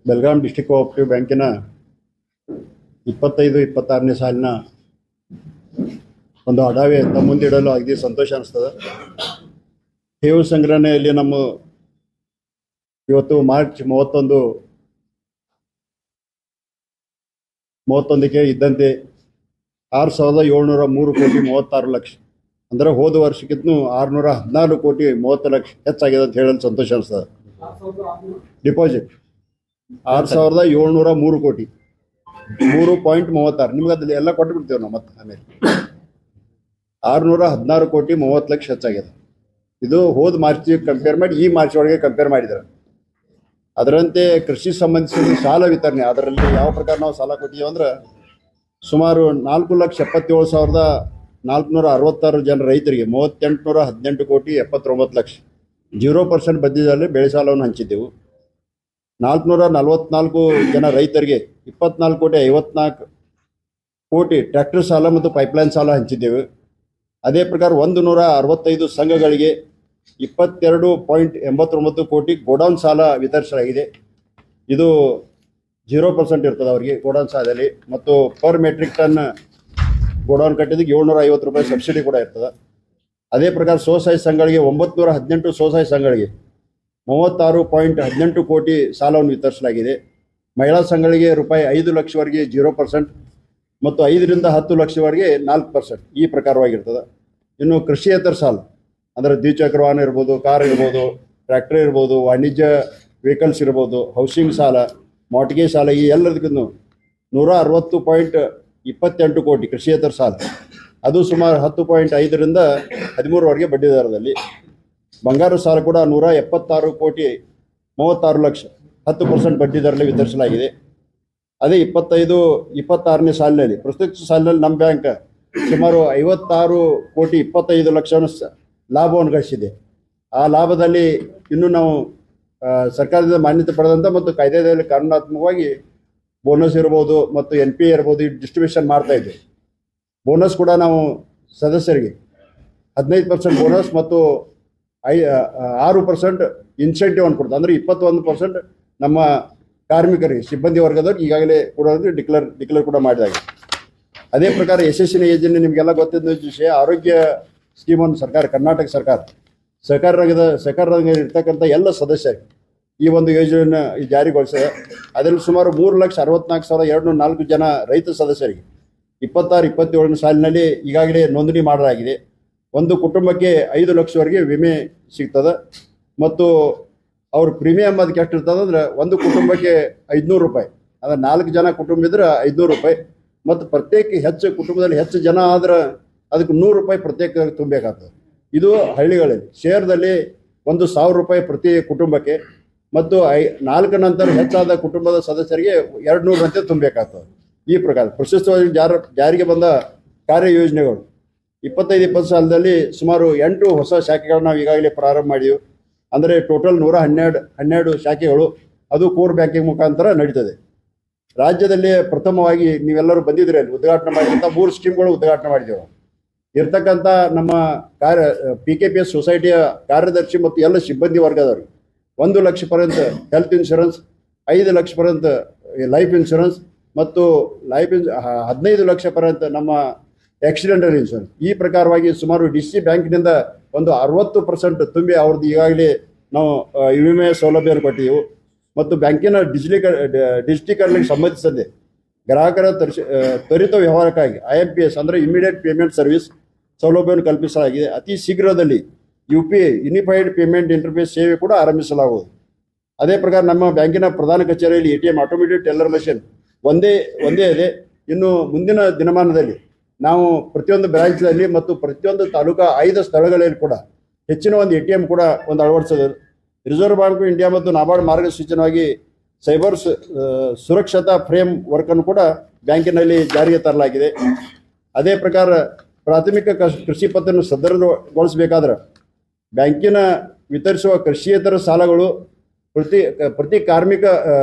Belgaum district cooperative ಬ್ಯಾಂಕಿನ 25-26ನೇ ಸಾಲಿನ ಒಂದು ಅಡಾವೆ ತಮ್ಮ ಮುಂದಿಡಲು ಅಗದಿ ಸಂತೋಷ ಅನಿಸ್ತದೆ. ಠೇವು ಸಂಗ್ರಹಣೆಯಲ್ಲಿ ನಮ್ಮ ಇವತ್ತು ಮಾರ್ಚ್ 31ಕ್ಕೆ ಇದ್ದಂತೆ 6,703 ಕೋಟಿ 36 ಲಕ್ಷ, ಅಂದರೆ ಹೋದ ವರ್ಷಕ್ಕಿಂತ 614 ಕೋಟಿ 30 ಲಕ್ಷ ಹೆಚ್ಚಾಗಿದೆ ಅಂತ ಹೇಳಲು ಸಂತೋಷ ಅನಿಸ್ತದೆ. ಡಿಪಾಸಿಟ್ 6,703 ಕೋಟಿ 3.36, ನಿಮ್ಗೆ ಅದ್ರಲ್ಲಿ ಎಲ್ಲ ಕೊಟ್ಟು ಬಿಡ್ತೇವೆ ನಾವು. ಮತ್ತೆ ಆಮೇಲೆ 616 ಕೋಟಿ 30 ಲಕ್ಷ ಹೆಚ್ಚಾಗಿದೆ. ಇದು ಹೋದ ಮಾರ್ಚ್ ಕಂಪೇರ್ ಮಾಡಿ ಈ ಮಾರ್ಚ್ ಒಳಗೆ ಕಂಪೇರ್ ಮಾಡಿದ್ದಾರೆ. ಅದರಂತೆ ಕೃಷಿ ಸಂಬಂಧಿಸಿದ ಸಾಲ ವಿತರಣೆ, ಅದರಲ್ಲಿ ಯಾವ ಪ್ರಕಾರ ನಾವು ಸಾಲ ಕೊಟ್ಟಿದ್ದೀವಿ ಅಂದ್ರೆ ಸುಮಾರು 4,77,466 ಜನ ರೈತರಿಗೆ 3,818 ಕೋಟಿ 79 ಲಕ್ಷ 0% ಬಡ್ಡಿದಲ್ಲಿ ಬೆಳೆ ಸಾಲವನ್ನು ಹಂಚಿದ್ದೆವು. 444 ಜನ ರೈತರಿಗೆ 24 ಕೋಟಿ 54 ಕೋಟಿ ಟ್ರ್ಯಾಕ್ಟರ್ ಸಾಲ ಮತ್ತು ಪೈಪ್ಲೈನ್ ಸಾಲ ಹಂಚಿದ್ದೆವು. ಅದೇ ಪ್ರಕಾರ 165 ಸಂಘಗಳಿಗೆ 22.89 ಕೋಟಿ ಗೋಡೌನ್ ಸಾಲ ವಿತರಿಸಲಾಗಿದೆ. ಇದು 0% ಇರ್ತದೆ ಅವರಿಗೆ ಗೋಡೌನ್ ಸಾಲದಲ್ಲಿ. ಮತ್ತು ಪರ್ ಮೆಟ್ರಿಕ್ ಟನ್ ಗೋಡೌನ್ ಕಟ್ಟಿದ್ದಕ್ಕೆ 750 ರೂಪಾಯಿ ಸಬ್ಸಿಡಿ ಕೂಡ ಇರ್ತದೆ. ಅದೇ ಪ್ರಕಾರ ಸ್ವಸಹಾಯ ಸಂಘಗಳಿಗೆ 918 ಸ್ವಸಹಾಯ ಸಂಘಗಳಿಗೆ 36.18 ಕೋಟಿ ಸಾಲವನ್ನು ವಿತರಿಸಲಾಗಿದೆ. ಮಹಿಳಾ ಸಂಘಗಳಿಗೆ ರೂಪಾಯಿ 5 ಲಕ್ಷವರೆಗೆ 0% ಮತ್ತು 5ರಿಂದ 10 ಲಕ್ಷವರೆಗೆ 4% ಈ ಪ್ರಕಾರವಾಗಿರ್ತದೆ. ಇನ್ನು ಕೃಷಿಯೇತರ ಸಾಲ ಅಂದರೆ ದ್ವಿಚಕ್ರ ವಾಹನ ಇರ್ಬೋದು, ಕಾರ್ ಇರ್ಬೋದು, ಟ್ರ್ಯಾಕ್ಟರ್ ಇರ್ಬೋದು, ವಾಣಿಜ್ಯ ವೆಹಿಕಲ್ಸ್ ಇರ್ಬೋದು, ಹೌಸಿಂಗ್ ಸಾಲ, ಮಾರ್ಟ್ಗೇಜ್ ಸಾಲ, ಈ ಎಲ್ಲದಕ್ಕೂ 160.28 ಕೋಟಿ ಕೃಷಿಯೇತರ ಸಾಲ, ಅದು ಸುಮಾರು 10.5ರಿಂದ 13ವರೆಗೆ ಬಡ್ಡಿ ದರದಲ್ಲಿ. ಬಂಗಾರ ಸಾಲ ಕೂಡ 176 ಕೋಟಿ 36 ಲಕ್ಷ 10% ಬಡ್ಡಿ ದರದಲ್ಲಿ ವಿತರಿಸಲಾಗಿದೆ. ಅದೇ 25-26ನೇ ಸಾಲಿನಲ್ಲಿ ಪ್ರಸ್ತುತ ಸಾಲಿನಲ್ಲಿ ನಮ್ಮ ಬ್ಯಾಂಕ್ ಸುಮಾರು 56 ಕೋಟಿ 25 ಲಕ್ಷವನ್ನು ಲಾಭವನ್ನು ಗಳಿಸಿದೆ. ಆ ಲಾಭದಲ್ಲಿ ಇನ್ನೂ ನಾವು ಸರ್ಕಾರದಿಂದ ಮಾನ್ಯತೆ ಪಡೆದಂಥ ಮತ್ತು ಕಾಯ್ದೆಯಲ್ಲಿ ಕಾನೂನಾತ್ಮಕವಾಗಿ ಬೋನಸ್ ಇರ್ಬೋದು ಮತ್ತು NPA ಇರ್ಬೋದು ಡಿಸ್ಟ್ರಿಬ್ಯೂಷನ್ ಮಾಡ್ತಾ ಇದ್ದೇವೆ. ಬೋನಸ್ ಕೂಡ ನಾವು ಸದಸ್ಯರಿಗೆ 15% ಬೋನಸ್ ಮತ್ತು 6% ಇನ್ಸೆಂಟಿವ್ ಅನ್ನು ಕೊಡ್ತಾರೆ. ಅಂದರೆ 21% ನಮ್ಮ ಕಾರ್ಮಿಕರಿಗೆ ಸಿಬ್ಬಂದಿ ವರ್ಗದವ್ರು ಈಗಾಗಲೇ ಕೊಡೋದು ಡಿಕ್ಲೇರ್ ಕೂಡ ಮಾಡಿದಾಗೆ. ಅದೇ ಪ್ರಕಾರ ಯಶಸ್ವಿನ ಯೋಜನೆ ನಿಮಗೆಲ್ಲ ಗೊತ್ತಿದ್ದ ವಿಷಯ, ಆರೋಗ್ಯ ಸ್ಕೀಮನ್ನು ಸರ್ಕಾರ, ಕರ್ನಾಟಕ ಸರ್ಕಾರ ಸಹಕಾರ ರಂಗ ಇರ್ತಕ್ಕಂಥ ಎಲ್ಲ ಸದಸ್ಯರು ಈ ಒಂದು ಯೋಜನೆಯನ್ನು ಜಾರಿಗೊಳಿಸಿದೆ. ಅದರಲ್ಲಿ ಸುಮಾರು 3,64,204 ಜನ ರೈತ ಸದಸ್ಯರಿಗೆ 26-27ನೇ ಸಾಲಿನಲ್ಲಿ ಈಗಾಗಲೇ ನೋಂದಣಿ ಮಾಡಲಾಗಿದೆ. ಒಂದು ಕುಟುಂಬಕ್ಕೆ 5 ಲಕ್ಷವರೆಗೆ ವಿಮೆ ಸಿಗ್ತದೆ. ಮತ್ತು ಅವ್ರ ಪ್ರೀಮಿಯಂ ಅದಕ್ಕೆ ಎಷ್ಟು ಇರ್ತದೆ ಅಂದರೆ ಒಂದು ಕುಟುಂಬಕ್ಕೆ 500 ರೂಪಾಯಿ, ಅಂದರೆ 4 ಜನ ಕುಟುಂಬ ಇದ್ರೆ 500 ರೂಪಾಯಿ. ಮತ್ತು ಪ್ರತ್ಯೇಕ ಹೆಚ್ಚು ಕುಟುಂಬದಲ್ಲಿ ಹೆಚ್ಚು ಜನ ಆದ್ರೆ ಅದಕ್ಕೆ 100 ರೂಪಾಯಿ ಪ್ರತ್ಯೇಕ ತುಂಬಬೇಕಾಗ್ತದೆ. ಇದು ಹಳ್ಳಿಗಳಲ್ಲಿ. ಶಹರದಲ್ಲಿ 1,000 ರೂಪಾಯಿ ಪ್ರತಿ ಕುಟುಂಬಕ್ಕೆ ಮತ್ತು 4 ನಂತರ ಹೆಚ್ಚಾದ ಕುಟುಂಬದ ಸದಸ್ಯರಿಗೆ 200 ಅಂತೆ ತುಂಬಬೇಕಾಗ್ತದೆ. ಈ ಪ್ರಕಾರ ಪ್ರಶಸ್ತವಾಗಿ ಜಾರಿಗೆ ಬಂದ ಕಾರ್ಯ ಯೋಜನೆಗಳು 25-20 ಸಾಲದಲ್ಲಿ ಸುಮಾರು 8 ಹೊಸ ಶಾಖೆಗಳನ್ನು ನಾವು ಈಗಾಗಲೇ ಪ್ರಾರಂಭ ಮಾಡಿದೆವು. ಅಂದರೆ ಟೋಟಲ್ 112 ಶಾಖೆಗಳು, ಅದು ಕೋರ್ ಬ್ಯಾಂಕಿಂಗ್ ಮುಖಾಂತರ ನಡೀತದೆ. ರಾಜ್ಯದಲ್ಲಿ ಪ್ರಥಮವಾಗಿ ನೀವೆಲ್ಲರೂ ಬಂದಿದ್ದೀರಿ, ಅಲ್ಲಿ ಉದ್ಘಾಟನೆ ಮಾಡಿದಂಥ 3 ಸ್ಕೀಮ್ಗಳು ಉದ್ಘಾಟನೆ ಮಾಡಿದೆವು. ಇರ್ತಕ್ಕಂಥ ನಮ್ಮ PKPS ಸೊಸೈಟಿಯ ಕಾರ್ಯದರ್ಶಿ ಮತ್ತು ಎಲ್ಲ ಸಿಬ್ಬಂದಿ ವರ್ಗದವರು 1 ಲಕ್ಷ ಪರ್ಯಂತ ಹೆಲ್ತ್ ಇನ್ಶೂರೆನ್ಸ್, 5 ಲಕ್ಷ ಪರ್ಯಂತ ಲೈಫ್ ಇನ್ಶೂರೆನ್ಸ್ ಮತ್ತು 15 ಲಕ್ಷ ಪರ್ಯಂತ ನಮ್ಮ ಆಕ್ಸಿಡೆಂಟಲ್ ಇನ್ಶೂರೆನ್ಸ್. ಈ ಪ್ರಕಾರವಾಗಿ ಸುಮಾರು DC ಬ್ಯಾಂಕಿನಿಂದ ಒಂದು 60% ತುಂಬಿ ಅವ್ರದ್ದು ಈಗಾಗಲೇ ನಾವು ವಿಮೆ ಸೌಲಭ್ಯವನ್ನು ಕೊಟ್ಟಿದ್ದೆವು. ಮತ್ತು ಬ್ಯಾಂಕಿನ ಡಿಜಿಟೀಕರಣಕ್ಕೆ ಸಂಬಂಧಿಸಿದಂತೆ ಗ್ರಾಹಕರ ತ್ವರಿತ ವ್ಯವಹಾರಕ್ಕಾಗಿ IMPS ಅಂದರೆ ಇಮಿಡಿಯೇಟ್ ಪೇಮೆಂಟ್ ಸರ್ವಿಸ್ ಸೌಲಭ್ಯವನ್ನು ಕಲ್ಪಿಸಲಾಗಿದೆ. ಅತಿ ಶೀಘ್ರದಲ್ಲಿ UPI ಯೂನಿಫೈಡ್ ಪೇಮೆಂಟ್ ಇಂಟರ್ಫೇಸ್ ಸೇವೆ ಕೂಡ ಆರಂಭಿಸಲಾಗುವುದು. ಅದೇ ಪ್ರಕಾರ ನಮ್ಮ ಬ್ಯಾಂಕಿನ ಪ್ರಧಾನ ಕಚೇರಿಯಲ್ಲಿ ATM ಆಟೋಮೇಟೆಡ್ ಟೆಲ್ಲರ್ ಮಷಿನ್ ಒಂದೇ ಇದೆ. ಇನ್ನು ಮುಂದಿನ ದಿನಮಾನದಲ್ಲಿ ನಾವು ಪ್ರತಿಯೊಂದು ಬ್ರಾಂಚ್ನಲ್ಲಿ ಮತ್ತು ಪ್ರತಿಯೊಂದು ತಾಲೂಕಾ 5 ಸ್ಥಳಗಳಲ್ಲಿ ಕೂಡ ಹೆಚ್ಚಿನ ಒಂದು ATM ಕೂಡ ಒಂದು ಅಳವಡಿಸೋದು. ರಿಸರ್ವ್ ಬ್ಯಾಂಕ್ ಆಫ್ ಇಂಡಿಯಾ ಮತ್ತು NABARD ಮಾರ್ಗಸೂಚನವಾಗಿ ಸೈಬರ್ ಸುರಕ್ಷತಾ ಫ್ರೇಮ್ ವರ್ಕನ್ನು ಕೂಡ ಬ್ಯಾಂಕಿನಲ್ಲಿ ಜಾರಿಗೆ ತರಲಾಗಿದೆ. ಅದೇ ಪ್ರಕಾರ ಪ್ರಾಥಮಿಕ ಕೃಷಿ ಪತ್ರವನ್ನು ಸದೃಢಗೊಳಿಸಬೇಕಾದ್ರೆ ಬ್ಯಾಂಕಿನ ವಿತರಿಸುವ ಕೃಷಿಯೇತರ ಸಾಲಗಳು ಪ್ರತಿ ಕಾರ್ಮಿಕ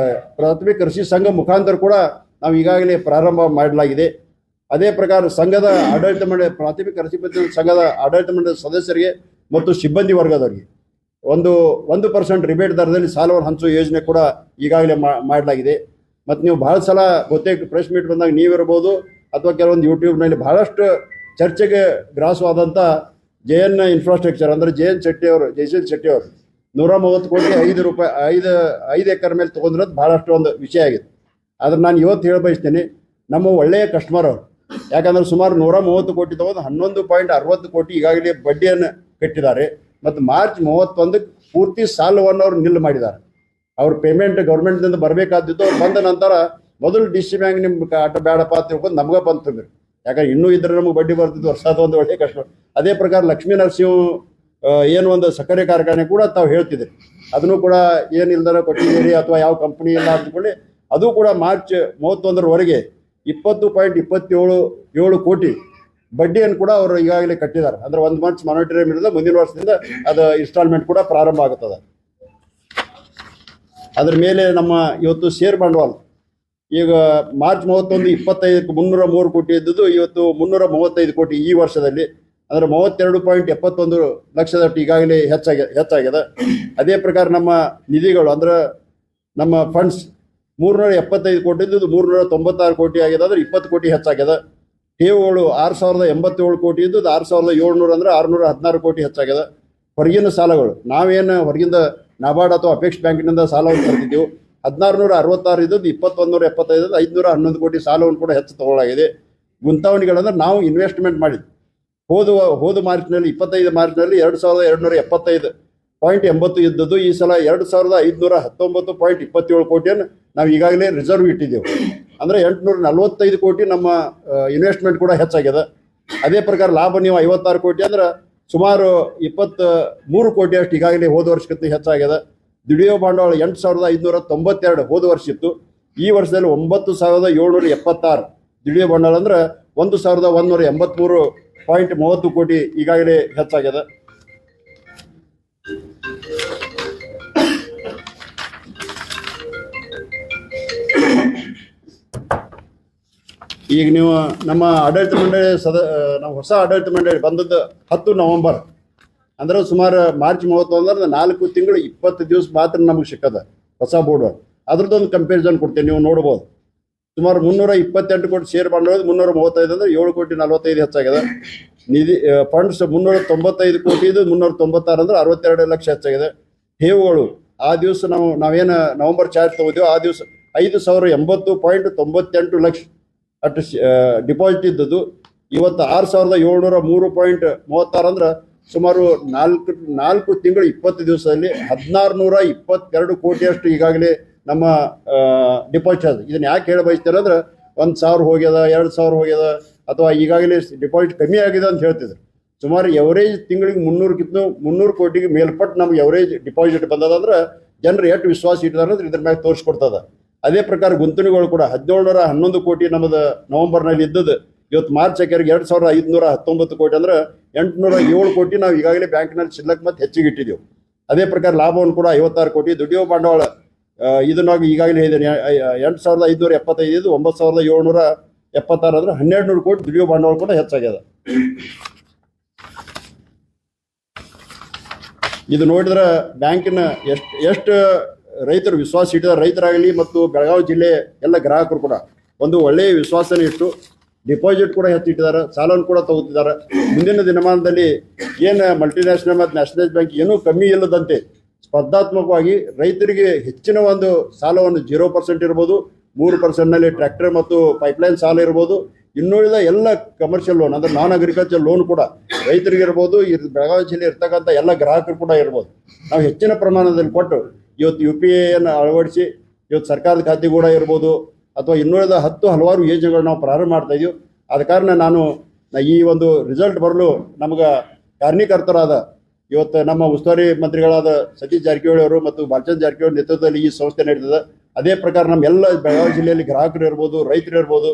ಪ್ರಾಥಮಿಕ ಕೃಷಿ ಸಂಘ ಮುಖಾಂತರ ಕೂಡ ನಾವು ಈಗಾಗಲೇ ಪ್ರಾರಂಭ ಮಾಡಲಾಗಿದೆ. ಅದೇ ಪ್ರಕಾರ ಸಂಘದ ಆಡಳಿತ ಮಂಡಳಿ, ಪ್ರಾಥಮಿಕ ಕೃಷಿ ಪತ್ತಿನ ಸಂಘದ ಆಡಳಿತ ಮಂಡಳಿ ಸದಸ್ಯರಿಗೆ ಮತ್ತು ಸಿಬ್ಬಂದಿ ವರ್ಗದವರಿಗೆ 1% ರಿಬೇಟ್ ದರದಲ್ಲಿ ಸಾಲವನ್ನು ಹಂಚುವ ಯೋಜನೆ ಕೂಡ ಈಗಾಗಲೇ ಮಾಡಲಾಗಿದೆ. ಮತ್ತು ನೀವು ಬಹಳ ಸಲ ಗೊತ್ತೇ ಪ್ರೆಸ್ ಮೀಟ್ ಬಂದಾಗ ನೀವಿರ್ಬೋದು ಅಥವಾ ಕೆಲವೊಂದು ಯೂಟ್ಯೂಬ್ನಲ್ಲಿ ಬಹಳಷ್ಟು ಚರ್ಚೆಗೆ ಗ್ರಾಸವಾದಂಥ JN ಇನ್ಫ್ರಾಸ್ಟ್ರಕ್ಚರ್ ಅಂದರೆ ಜಯಶೀಲ್ ಶೆಟ್ಟಿ ಅವರು 130 ಕೋಟಿ 5 ಎಕರ್ ಮೇಲೆ ತೊಗೊಂಡಿರೋದು ಬಹಳಷ್ಟು ಒಂದು ವಿಷಯ ಆಗಿದೆ. ಆದ್ರೆ ನಾನು ಇವತ್ತು ಹೇಳ ಬಯಸ್ತೇನೆ, ನಮ್ಮ ಒಳ್ಳೆಯ ಕಸ್ಟಮರ್ ಅವರು. ಯಾಕಂದ್ರೆ ಸುಮಾರು 130 ಕೋಟಿ ತೊಗೊಂಡು 11.60 ಕೋಟಿ ಈಗಾಗಲೇ ಬಡ್ಡಿಯನ್ನು ಕಟ್ಟಿದ್ದಾರೆ. ಮತ್ತು ಮಾರ್ಚ್ 31 ಪೂರ್ತಿ ಸಾಲವನ್ನು ಅವ್ರು ನಿಲ್ಲು ಮಾಡಿದ್ದಾರೆ. ಅವ್ರ ಪೇಮೆಂಟ್ ಗೌರ್ಮೆಂಟ್ನಿಂದ ಬರಬೇಕಾದಿತ್ತು. ಅವ್ರು ಬಂದ ನಂತರ ಮೊದಲು DC ಬ್ಯಾಂಕ್ ನಿಮ್ಗೆ ಆಟ ಬೇಡಪ್ಪ ಅಂತ ತಿಳ್ಕೊಂಡು ನಮ್ಗೆ ಬಂದು ತುಂಬಿರು. ಯಾಕಂದ್ರೆ ಇನ್ನೂ ಇದ್ರೆ ನಮಗೆ ಬಡ್ಡಿ ಬರ್ತಿದ್ದು ವರ್ಷದ ಒಂದು ಒಳ್ಳೆಯ ಕಷ್ಟ. ಅದೇ ಪ್ರಕಾರ ಲಕ್ಷ್ಮೀ ನರಸಿಂಹ ಏನು ಒಂದು ಸಕ್ಕರೆ ಕಾರ್ಖಾನೆ ಕೂಡ ತಾವು ಹೇಳ್ತಿದ್ರಿ, ಅದನ್ನು ಕೂಡ ಏನಿಲ್ದಾರ ಕೊಟ್ಟಿದ್ದೀರಿ ಅಥವಾ ಯಾವ ಕಂಪ್ನಿ ಇಲ್ಲ ಅಂದ್ಕೊಳ್ಳಿ, ಅದು ಕೂಡ ಮಾರ್ಚ್ 31ರವರೆಗೆ 20.27 ಕೋಟಿ ಬಡ್ಡಿಯನ್ನು ಕೂಡ ಅವರು ಈಗಾಗಲೇ ಕಟ್ಟಿದ್ದಾರೆ. ಅಂದ್ರೆ 1 ಮಂತ್ ಮಾನಿಟರಿ ಇರೋದು, ಮುಂದಿನ ವರ್ಷದಿಂದ ಅದು ಇನ್ಸ್ಟಾಲ್ಮೆಂಟ್ ಕೂಡ ಪ್ರಾರಂಭ ಆಗುತ್ತದೆ. ಅದ್ರ ಮೇಲೆ ನಮ್ಮ ಇವತ್ತು ಶೇರ್ ಬಂಡವಾಳ ಈಗ ಮಾರ್ಚ್ 31 25ಕ್ಕೆ 303 ಕೋಟಿ ಇದ್ದದ್ದು ಇವತ್ತು 335 ಕೋಟಿ ಈ ವರ್ಷದಲ್ಲಿ, ಅಂದ್ರೆ 32.71 ಲಕ್ಷದಷ್ಟು ಈಗಾಗಲೇ ಹೆಚ್ಚಾಗಿದೆ. ಅದೇ ಪ್ರಕಾರ ನಮ್ಮ ನಿಧಿಗಳು ಅಂದ್ರೆ ನಮ್ಮ ಫಂಡ್ಸ್ 375 ಕೋಟಿ ಇದ್ದು 396 ಕೋಟಿ ಆಗಿದೆ, ಅಂದ್ರೆ 20 ಕೋಟಿ ಹೆಚ್ಚಾಗಿದೆ. ಠೇವುಗಳು 6087 ಕೋಟಿ ಇದ್ದು 6700 ಅಂದ್ರೆ 616 ಕೋಟಿ ಹೆಚ್ಚಾಗಿದೆ. ಹೊರಗಿನ ಸಾಲಗಳು ನಾವೇನು ಹೊರಗಿಂದ ನಾಬಾರ್ಡ್ ಅಥವಾ ಅಪೆಕ್ಸ್ ಬ್ಯಾಂಕಿನಿಂದ ಸಾಲವನ್ನು ತರ್ತಿದ್ದೆವು, 1666 ಇದ್ದದ್ದು 2175 511 ಕೋಟಿ ಸಾಲವನ್ನು ಕೂಡ ಹೆಚ್ಚು ತಗೊಳ್ಳಾಗಿದೆ. ಗುಂತಾವಣಿಗಳಂದ್ರೆ ನಾವು ಇನ್ವೆಸ್ಟ್ಮೆಂಟ್ ಮಾಡಿದ್ವಿ ಹೋದ ಮಾರ್ಚ್ನಲ್ಲಿ 25 ಮಾರ್ಚ್ನಲ್ಲಿ 2275.80 ಇದ್ದದ್ದು ಈ ಸಲ 2519.27 ಕೋಟಿಯನ್ನು ನಾವು ಈಗಾಗಲೇ ರಿಸರ್ವ್ ಇಟ್ಟಿದ್ದೆವು. ಅಂದರೆ 845 ಕೋಟಿ ನಮ್ಮ ಇನ್ವೆಸ್ಟ್ಮೆಂಟ್ ಕೂಡ ಹೆಚ್ಚಾಗಿದೆ. ಅದೇ ಪ್ರಕಾರ ಲಾಭ ನೀವು 56 ಕೋಟಿ ಅಂದ್ರೆ ಸುಮಾರು 23 ಕೋಟಿ ಅಷ್ಟು ಈಗಾಗಲೇ ಹೋದ ವರ್ಷಕ್ಕಿಂತ ಹೆಚ್ಚಾಗಿದೆ. ದುಡಿಯೋ ಬಂಡವಾಳ 8592 ಹೋದ ವರ್ಷ ಇತ್ತು. ಈ ವರ್ಷದಲ್ಲಿ 9776 ದುಡಿಯೋ ಬಂಡವಾಳ ಅಂದ್ರೆ 1183.30 ಕೋಟಿ ಈಗಾಗಲೇ ಹೆಚ್ಚಾಗಿದೆ. ಈಗ ನೀವು ನಮ್ಮ ಆಡಳಿತ ಮಂಡಳಿ ನಾವು ಹೊಸ ಆಡಳಿತ ಮಂಡಳಿ ಬಂದದ್ದು 10 ನವೆಂಬರ್ ಅಂದ್ರೆ ಸುಮಾರು ಮಾರ್ಚ್ 31 ಅಂದ್ರೆ 4 ತಿಂಗಳು 20 ದಿವಸ ಮಾತ್ರ ನಮಗೆ ಸಿಕ್ಕದ ಹೊಸ ಬೋರ್ಡ್. ಅದ್ರದ್ದೊಂದು ಕಂಪ್ಯಾರಿಸನ್ ಕೊಡ್ತೇನೆ, ನೀವು ನೋಡ್ಬೋದು. ಸುಮಾರು 328 ಕೋಟಿ ಶೇರ್ ಬಂಡವಾಳ 335 ಅಂದ್ರೆ 7 ಕೋಟಿ 45 ಹೆಚ್ಚಾಗಿದೆ. ನಿಧಿ ಫಂಡ್ಸ್ 395 ಕೋಟಿ ಇದು 396 ಅಂದ್ರೆ 62 ಲಕ್ಷ ಹೆಚ್ಚಾಗಿದೆ. ಠೇವುಗಳು ಆ ದಿವಸ ನಾವೇನು ನವೆಂಬರ್ ಚಾರ್ಜ್ ತಗೋತೀವೋ ಆ ದಿವಸ 5080.98 ಲಕ್ಷ ಅಷ್ಟು ಡಿಪಾಸಿಟ್ ಇದ್ದದ್ದು ಇವತ್ತು 6703.36 ಅಂದ್ರೆ ಸುಮಾರು 4 ತಿಂಗಳು 20 ದಿವಸದಲ್ಲಿ 1622 ಕೋಟಿಯಷ್ಟು ಈಗಾಗಲೇ ನಮ್ಮ ಡಿಪಾಸಿಟ್ ಆದ. ಇದನ್ನ ಯಾಕೆ ಹೇಳ ಬಯಸ್ತಾರೆ ಅಂದ್ರೆ 1000 ಹೋಗ್ಯದ 2000 ಹೋಗ್ಯದ ಅಥವಾ ಈಗಾಗಲೇ ಡಿಪಾಸಿಟ್ ಕಮ್ಮಿ ಆಗಿದೆ ಅಂತ ಹೇಳ್ತಿದ್ರು. ಸುಮಾರು ಎವರೇಜ್ ತಿಂಗಳಿಗೆ 300 ಕೋಟಿಗೆ ಮೇಲ್ಪಟ್ಟು ನಮ್ಗೆ ಎವರೇಜ್ ಡಿಪಾಸಿಟ್ ಬಂದದಂದ್ರೆ ಜನರು ಎಷ್ಟು ವಿಶ್ವಾಸ ಇಟ್ಟಿದ್ದಾರೆ ಅಂದ್ರೆ ಇದ್ರ ಮ್ಯಾಗ ತೋರಿಸ್ಕೊಡ್ತದ. ಅದೇ ಪ್ರಕಾರ ಗುಂತಣಿಗಳು ಕೂಡ 1711 ಕೋಟಿ ನಮ್ಮದು ನವೆಂಬರ್ನಲ್ಲಿ ಇದ್ದದ್ದು ಇವತ್ತು ಮಾರ್ಚ್ ಆಕೆರಿಗೆ 2519 ಕೋಟಿ ಅಂದ್ರೆ 807 ಕೋಟಿ ನಾವು ಈಗಾಗಲೇ ಬ್ಯಾಂಕ್ನಲ್ಲಿ ಶಿಲ್ಲಕ್ ಮತ್ತೆ ಹೆಚ್ಚಿಗೆ ಇಟ್ಟಿದ್ದೆವು. ಅದೇ ಪ್ರಕಾರ ಲಾಭವನ್ನು ಕೂಡ 56 ಕೋಟಿ. ದುಡಿಯೋ ಬಂಡವಾಳ ಇದನ್ನ ಈಗಾಗಲೇ ಹೇಳಿದ್ದೇನೆ 8575 ಇದು 9776 ಅಂದ್ರೆ 1200 ಕೋಟಿ ದುಡಿಯೋ ಬಂಡವಾಳ ಕೂಡ ಹೆಚ್ಚಾಗ್ಯದ. ಇದು ನೋಡಿದ್ರೆ ಬ್ಯಾಂಕಿನ ಎಷ್ಟು ರೈತರು ವಿಶ್ವಾಸ ಇಟ್ಟಿದ್ದಾರೆ, ರೈತರಾಗಲಿ ಮತ್ತು ಬೆಳಗಾವಿ ಜಿಲ್ಲೆ ಎಲ್ಲ ಗ್ರಾಹಕರು ಕೂಡ ಒಂದು ಒಳ್ಳೆಯ ವಿಶ್ವಾಸನೆ ಇಟ್ಟು ಡಿಪಾಸಿಟ್ ಕೂಡ ಹೆಚ್ಚಿಟ್ಟಿದ್ದಾರೆ, ಸಾಲವನ್ನು ಕೂಡ ತಗೋತಿದ್ದಾರೆ. ಮುಂದಿನ ದಿನಮಾನದಲ್ಲಿ ಏನು ಮಲ್ಟಿನ್ಯಾಷನಲ್ ಮತ್ತು ನ್ಯಾಷನಲೈಸ್ ಬ್ಯಾಂಕ್ ಏನೂ ಕಮ್ಮಿ ಇಲ್ಲದಂತೆ ಸ್ಪರ್ಧಾತ್ಮಕವಾಗಿ ರೈತರಿಗೆ ಹೆಚ್ಚಿನ ಒಂದು ಸಾಲವನ್ನು 0% ಇರ್ಬೋದು, 3%ನಲ್ಲಿ ಟ್ರ್ಯಾಕ್ಟರ್ ಮತ್ತು ಪೈಪ್ಲೈನ್ ಸಾಲ ಇರ್ಬೋದು, ಇನ್ನುಳಿದ ಎಲ್ಲ ಕಮರ್ಷಿಯಲ್ ಲೋನ್ ಅಂದ್ರೆ ನಾನ್ ಅಗ್ರಿಕಲ್ಚರ್ ಲೋನ್ ಕೂಡ ರೈತರಿಗೆ ಇರ್ಬೋದು, ಬೆಳಗಾವಿ ಜಿಲ್ಲೆ ಇರ್ತಕ್ಕಂಥ ಎಲ್ಲ ಗ್ರಾಹಕರು ಕೂಡ ಇರ್ಬೋದು. ನಾವು ಹೆಚ್ಚಿನ ಪ್ರಮಾಣದಲ್ಲಿ ಕೊಟ್ಟು ಇವತ್ತು UPI ಅಳವಡಿಸಿ ಇವತ್ತು ಸರ್ಕಾರದ ಖಾತೆ ಕೂಡ ಇರ್ಬೋದು ಅಥವಾ ಇನ್ನುಳಿದ ಹಲವಾರು ಯೋಜನೆಗಳು ನಾವು ಪ್ರಾರಂಭ ಮಾಡ್ತಾ ಇದೀವಿ. ಆದ ಕಾರಣ ಈ ಒಂದು ರಿಸಲ್ಟ್ ಬರಲು ನಮ್ಗೆ ಕಾರಣೀಕರ್ತರಾದ ಇವತ್ತು ನಮ್ಮ ಉಸ್ತುವಾರಿ ಮಂತ್ರಿಗಳಾದ ಸತೀಶ್ ಜಾರಕಿಹೊಳಿ ಅವರು ಮತ್ತು ಬಾಲಚಂದ್ರ ಜಾರಕಿಹೊಳಿ ನೇತೃತ್ವದಲ್ಲಿ ಈ ಸಂಸ್ಥೆ ನಡೀತದೆ. ಅದೇ ಪ್ರಕಾರ ನಮ್ಮೆಲ್ಲ ಬೆಳಗಾವಿ ಜಿಲ್ಲೆಯಲ್ಲಿ ಗ್ರಾಹಕರು ಇರ್ಬೋದು, ರೈತರು ಇರ್ಬೋದು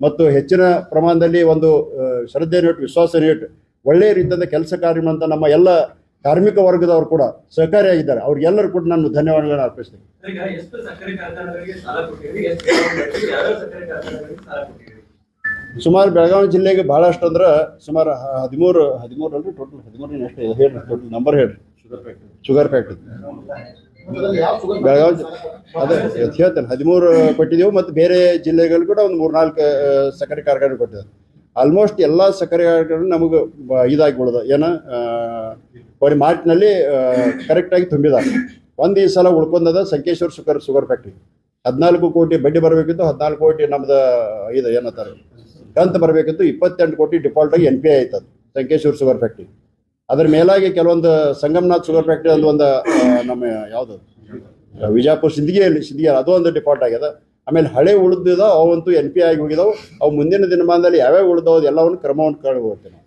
ಮತ್ತು ಹೆಚ್ಚಿನ ಪ್ರಮಾಣದಲ್ಲಿ ಒಂದು ಶ್ರದ್ಧೆ ಇಟ್ಟು ವಿಶ್ವಾಸ ಇಟ್ಟು ಒಳ್ಳೆಯ ರೀತಿಯಿಂದ ಕೆಲಸ ಕಾರ್ಯ ಅಂತ ನಮ್ಮ ಎಲ್ಲ ಕಾರ್ಮಿಕ ವರ್ಗದವರು ಕೂಡ ಸಹಕಾರಿಯಾಗಿದ್ದಾರೆ. ಅವ್ರಿಗೆಲ್ಲರೂ ಕೂಡ ನಾನು ಧನ್ಯವಾದಗಳನ್ನು ಅರ್ಪಿಸ್ತೇನೆ. ಸುಮಾರು ಬೆಳಗಾವಿ ಜಿಲ್ಲೆಗೆ ಬಹಳಷ್ಟು ಅಂದ್ರೆ ಸುಮಾರು 13 ಅಲ್ರಿ ಟೋಟಲ್ 13 ಎಷ್ಟು ಹೇಳ್ರಿ, ಟೋಟಲ್ ನಂಬರ್ ಹೇಳ್ರಿ. ಶುಗರ್ ಫ್ಯಾಕ್ಟ್ರಿ ಬೆಳಗಾವಿ ಅದೇ ಹೇಳ್ತೇನೆ 13 ಕೊಟ್ಟಿದ್ದೆವು ಮತ್ತು ಬೇರೆ ಜಿಲ್ಲೆಗಳು ಕೂಡ ಒಂದು 3-4 ಸಕ್ಕರೆ ಕಾರ್ಖಾನೆ ಕೊಟ್ಟಿದ್ದಾರೆ. ಆಲ್ಮೋಸ್ಟ್ ಎಲ್ಲ ಸಕ್ಕರೆ ಕಾರ್ಖಾನೆ ನಮಗೆ ಇದಾಗಿ ಬಿಡೋದು ಏನು ಬರೀ ಮಾರ್ಚ್ನಲ್ಲಿ ಕರೆಕ್ಟಾಗಿ ತುಂಬಿದ್ದಾರೆ. ಒಂದು ಈ ಸಲ ಉಳ್ಕೊಂಡದ ಸಂಕೇಶ್ವರ ಶುಗರ್ ಫ್ಯಾಕ್ಟ್ರಿ 14 ಕೋಟಿ ಬಡ್ಡಿ ಬರಬೇಕಿತ್ತು, 14 ಕೋಟಿ ನಮ್ದು ಇದು ಏನಂತಾರೆ ಕಂತು ಬರಬೇಕಿತ್ತು, 28 ಕೋಟಿ ಡಿಫಾಲ್ಟ್ ಆಗಿ NPA ಆಯ್ತದು ಸಂಕೇಶ್ವರ ಶುಗರ್ ಫ್ಯಾಕ್ಟ್ರಿ. ಅದ್ರ ಮೇಲಾಗಿ ಕೆಲವೊಂದು ಸಂಗಮನಾಥ್ ಶುಗರ್ ಫ್ಯಾಕ್ಟ್ರಿ ಅಲ್ಲಿ ಒಂದು ನಮ್ಮ ಯಾವುದು ವಿಜಯಪುರ ಸಿಂದಗಿ ಅದು ಒಂದು ಡಿಫಾಲ್ಟ್ ಆಗ್ಯದ. ಆಮೇಲೆ ಹಳೆ ಉಳಿದಿದ ಅವಂತೂ NPA ಆಗಿ ಹೋಗಿದಾವೆ. ಅವು ಮುಂದಿನ ದಿನಮಾನದಲ್ಲಿ ಯಾವ್ಯಾವ ಉಳಿದವು ಎಲ್ಲವನ್ನು ಕ್ರಮವನ್ನು ಕಂಡು ಹೋಗ್ತೇನೆ.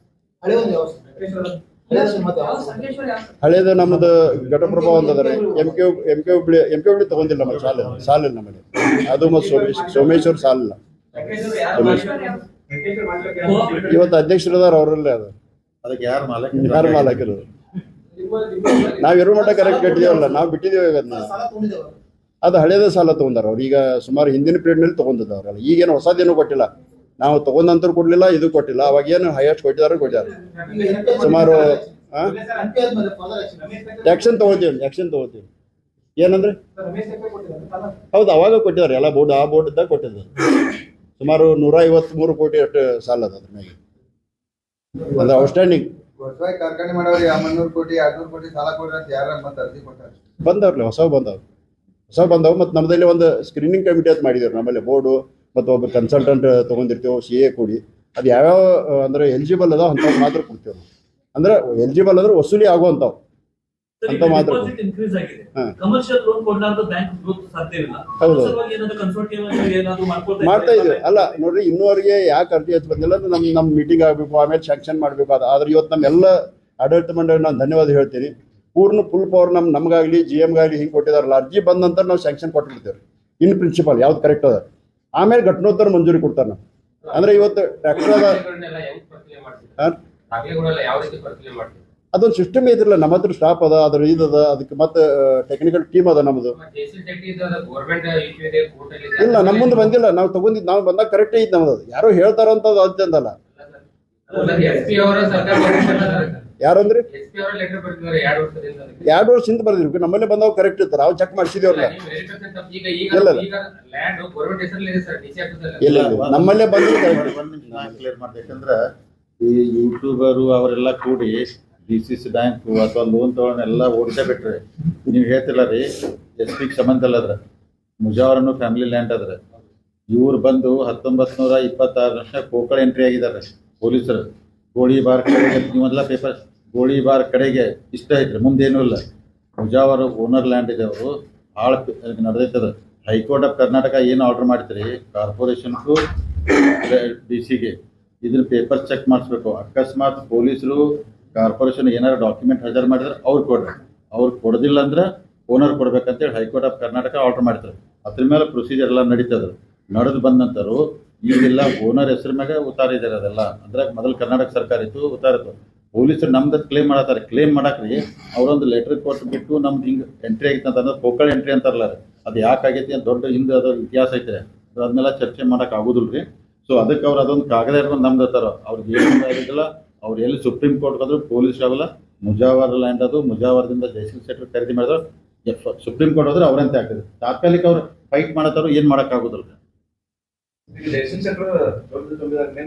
ಹಳೇದು ನಮ್ಮದು ಘಟಪ್ರಭಾ ಒಂದದ ಎಂ ಕೆ ಹುಬ್ಳಿ ತಗೊಂಡಿಲ್ಲ ನಮ್ಮ ಸಾಲಿಲ್ಲ ನಮ್ಮಲ್ಲಿ. ಅದು ಮತ್ತು ಸೋಮೇಶ್ವರ್ ಸಾಲಿಲ್ಲ. ಇವತ್ತು ಅಧ್ಯಕ್ಷರದಾರ ಅವರಲ್ಲೇ ಅದು ಅದಕ್ಕೆ ಯಾರು ಮಾಲಕರು ನಾವ್ ಇರೋ ಮಟ್ಟ ಕರೆಕ್ಟ್ ಕಟ್ಟಿದೇವಲ್ಲ, ನಾವು ಬಿಟ್ಟಿದ್ದೇವೆ ಅದನ್ನ. ಅದು ಹಳೇದ ಸಾಲ ತಗೊಂಡಾರ ಅವ್ರು. ಈಗ ಸುಮಾರು ಹಿಂದಿನ ಪೀರಿಯಡ್ನಲ್ಲಿ ತಗೊಂಡಿದ್ದ ಅವರೆಲ್ಲ. ಈಗೇನು ಹೊಸದೇನು ಕೊಟ್ಟಿಲ್ಲ, ನಾವು ತಗೊಂಡಂತರೂ ಕೊಡ್ಲಿಲ್ಲ, ಇದು ಕೊಟ್ಟಿಲ್ಲ. ಅವಾಗ ಏನು ಹೈಯೆಸ್ಟ್ ಕೊಟ್ಟಿದ್ದಾರೆ ಸುಮಾರು ಆಕ್ಷನ್ ತಗೋತೀವಿ ಏನಂದ್ರೆ ಹೌದು ಅವಾಗ ಕೊಟ್ಟಿದ್ದಾರೆ ಎಲ್ಲ ಬೋರ್ಡ್, ಆ ಬೋರ್ಡ್ ಇದ್ದಾಗ ಕೊಟ್ಟಿದ್ದಾರೆ. ಸುಮಾರು 153 ಕೋಟಿ ಅಷ್ಟು ಸಾಲ ಅದ ಅದ್ರ ಮೇಲೆ ಒಂದು ಔಟ್ಸ್ಟ್ಯಾಂಡಿಂಗ್. ಕಾರ್ಖಾನೆ ಮಾಡೋರಿಗೆ 300 ಕೋಟಿ 200 ಕೋಟಿ ಸಾಲ ಕೊಡ್ರಿ ಅಂತ ಯಾರು ಮತ್ತೆ ಅರ್ಜಿ ಕೊಟ್ಟಾರೆ. ಬಂದವ್ರಲ್ಲ ಹೊಸ ಬಂದವು. ಮತ್ತು ನಮ್ಮದಲ್ಲಿ ಒಂದು ಸ್ಕ್ರೀನಿಂಗ್ ಕಮಿಟಿ ಅಂತ ಮಾಡಿದ್ರು ನಮ್ಮಲ್ಲಿ ಬೋರ್ಡು ಮತ್ತು ಒಬ್ಬ ಕನ್ಸಲ್ಟೆಂಟ್ ತೊಗೊಂಡಿರ್ತೀವಿ CA ಕೂಡಿ. ಅದು ಯಾವ್ಯಾವ ಅಂದ್ರೆ ಎಲಿಜಿಬಲ್ ಅದಾವ ಅಂಥವು ಮಾತ್ರ ಕೊಡ್ತೀವಿ. ಅಂದ್ರೆ ಎಲಿಜಿಬಲ್ ಅಂದ್ರೆ ವಸೂಲಿ ಆಗುವಂಥವು ಅಂತ ಮಾತ್ರ. ಮಾಡ್ತಾ ಇದ್ವಿ ಅಲ್ಲ ನೋಡ್ರಿ, ಇನ್ನೂವರೆಗೆ ಯಾಕೆ ಅರ್ಜಿ ಹೆಚ್ಚು ಬಂದಿಲ್ಲ ಅಂದ್ರೆ ನಮ್ಮ ಮೀಟಿಂಗ್ ಆಗಬೇಕು, ಆಮೇಲೆ ಸ್ಯಾಂಕ್ಷನ್ ಮಾಡಬೇಕು. ಆದ್ರೆ ಇವತ್ತು ನಮ್ಮೆಲ್ಲ ಆಡಳಿತ ಮಂಡಳಿ ನಾನು ಧನ್ಯವಾದ ಹೇಳ್ತೀನಿ. ಫುಲ್ ಪವರ್ ನಮಗಾಗಲಿ GMಗಾಗಲಿ ಹಿಂಗೆ ಕೊಟ್ಟಿದಾರಲ್ಲ, ಅರ್ಜಿ ಬಂದ ನಂತರ ನಾವು ಸ್ಯಾಂಕ್ಷನ್ ಕೊಟ್ಬಿಡ್ತೇವೆ ಇನ್ ಪ್ರಿನ್ಸಿಪಲ್ ಯಾವ್ದು ಕರೆಕ್ಟ್ ಅದ. ಆಮೇಲೆ ಘಟನೋತ್ತರ ಮಂಜೂರಿ ಕೊಡ್ತಾರೆ ನಾವು. ಅಂದ್ರೆ ಇವತ್ತು ಟ್ರ್ಯಾಕ್ಟರ್ ಅದೊಂದು ಸಿಸ್ಟಮ್ ಇದ್ರಲ್ಲ, ನಮ್ಮ ಹತ್ರ ಸ್ಟಾಫ್ ಅದ, ಅದ್ರ ಇದದ, ಅದಕ್ಕೆ ಮತ್ತೆ ಟೆಕ್ನಿಕಲ್ ಟೀಮ್ ಅದ ನಮ್ಮದು. ಇಲ್ಲ ನಮ್ಮ ಮುಂದೆ ಬಂದಿಲ್ಲ, ನಾವು ತಗೊಂಡಿದ್ದು ನಾವು ಬಂದಾಗ ಕರೆಕ್ಟ್ ಐತಿ ನಮ್ಮದು. ಯಾರೋ ಹೇಳ್ತಾರಂತ ಅಂತಂದಲ್ಲ. ಯಾರಂದ್ರಿ 2 ವರ್ಷದಿಂದ ಬರ್ದಿರ್ಬೇಕು. ನಮ್ಮಲ್ಲೇ ಬಂದವ್ ಕರೆಕ್ಟ್ ಇರ್ತಾರೆ, ನಾವು ಚೆಕ್ ಮಾಡಿಸಿದೇವ್ರಲ್ಲ. ಇಲ್ಲ ನಮ್ಮಲ್ಲೇ ಬಂದ್ರೆ ಕ್ಲಿಯರ್ ಮಾಡ್ದೆ. ಯಾಕಂದ್ರೆ ಈ ಯೂಟ್ಯೂಬರು ಅವರೆಲ್ಲ ಕೂಡಿ DCC ಬ್ಯಾಂಕ್ ಅಥವಾ ಲೋನ್ ತಗೊಂಡೆಲ್ಲ ಓಡಿಸೇ ಬಿಟ್ರೆ ನೀವು ಹೇಳ್ತಿಲ್ಲ ರೀ. SP ಸಂಬಂಧ ಅಲ್ಲ ಅದ್ರ ಮುಜಾವರನು ಫ್ಯಾಮಿಲಿ ಲ್ಯಾಂಡ್ ಅದ್ರ. ಇವ್ರು ಬಂದು 1926 ಕೋಕಳ ಎಂಟ್ರಿ ಆಗಿದ್ದಾರೆ ಪೊಲೀಸರು. ಗೋಳಿಬಾರ್ ಕಡೆಗೆ ನೀವೆಲ್ಲ ಪೇಪರ್ ಗೋಳಿಬಾರ್ ಕಡೆಗೆ ಇಷ್ಟ ಐತ್ರಿ, ಮುಂದೇನೂ ಇಲ್ಲ. ಮುಜಾವರ್ ಓನರ್ ಲ್ಯಾಂಡ್ ಇದೆ, ಅವರು ಹಾಳು ನಡೆದೈತದ. ಹೈಕೋರ್ಟ್ ಆಫ್ ಕರ್ನಾಟಕ ಏನು ಆರ್ಡರ್ ಮಾಡ್ತೀರಿ ಕಾರ್ಪೊರೇಷನ್ಗೂ DC ಇದನ್ನ ಪೇಪರ್ ಚೆಕ್ ಮಾಡಿಸ್ಬೇಕು. ಅಕಸ್ಮಾತ್ ಪೊಲೀಸರು ಕಾರ್ಪೊರೇಷನ್ ಏನಾರು ಡಾಕ್ಯುಮೆಂಟ್ ಹಾಜರು ಮಾಡಿದ್ರೆ ಅವ್ರು ಕೊಡ್ರಿ, ಅವ್ರು ಕೊಡೋದಿಲ್ಲ ಅಂದ್ರೆ ಓನರ್ ಕೊಡ್ಬೇಕಂತೇಳಿ ಹೈಕೋರ್ಟ್ ಆಫ್ ಕರ್ನಾಟಕ ಆರ್ಡರ್ ಮಾಡ್ತಾರೆ. ಅದ್ರ ಮೇಲೆ ಪ್ರೊಸೀಜರ್ ಎಲ್ಲ ನಡೀತದ. ನಡೆದು ಬಂದ ನಂತರ ಈಗೆಲ್ಲ ಓನರ್ ಹೆಸರು ಮ್ಯಾಗ ಉತ್ತಾರ ಇದ್ದಾರೆ ಅದೆಲ್ಲ. ಅಂದ್ರೆ ಮೊದಲು ಕರ್ನಾಟಕ ಸರ್ಕಾರ ಇತ್ತು, ಉತ್ತಾರ ಇತ್ತು. ಪೊಲೀಸರು ನಮ್ದು ಕ್ಲೇಮ್ ಮಾಡತ್ತಾರೆ. ಕ್ಲೇಮ್ ಮಾಡಕ್ರಿ ಅವ್ರೊಂದು ಲೆಟರ್ ಕೊಟ್ಟು ಬಿಟ್ಟು ನಮ್ದು ಹಿಂಗೆ ಎಂಟ್ರಿ ಆಗಿತ್ತು ಅಂತಂದ್ರೆ ಕೋಕಳ ಎಂಟ್ರಿ ಅಂತಾರಲ್ಲ, ಅದು ಯಾಕಾಗೈತಿ ಅಂತ ದೊಡ್ಡ ಹಿಂದೆ ಅದ್ರ ಇತಿಹಾಸ ಐತೆ. ಅದನ್ನೆಲ್ಲ ಚರ್ಚೆ ಮಾಡಕ್ ಆಗುದಿಲ್ಲ ರೀ. ಸೊ ಅದಕ್ಕೆ ಅವ್ರು ಅದೊಂದು ಕಾಗದ ಇರ್ಕೊಂಡು ನಮ್ದು ಇರ್ತಾರ. ಅವ್ರಿಗೆ ಏನು ಆಗಿಲ್ಲ. ಅವ್ರು ಎಲ್ಲಿ ಸುಪ್ರೀಂ ಕೋರ್ಟ್ ಹೋದ್ರು ಪೊಲೀಸ್ ಆಗಲ್ಲ, ಮುಜಾವರ್ ಲ್ಯಾಂಡ್ ಅದು ಮುಜಾವರದಿಂದ ಜೈಸಿಲ್ ಸೆಟ್ರ್ ಖರೀದಿ ಮಾಡಿದ್ರು. ಸುಪ್ರೀಂ ಕೋರ್ಟ್ ಹೋದ್ರೆ ಅವ್ರಂತೆ ಆಗ್ತದೆ. ತಾತ್ಕಾಲಿಕ ಅವ್ರು ಫೈಟ್ ಮಾಡತ್ತಾರು, ಏನ್ ಮಾಡಕ್ ಆಗುದಿಲ್ಲ.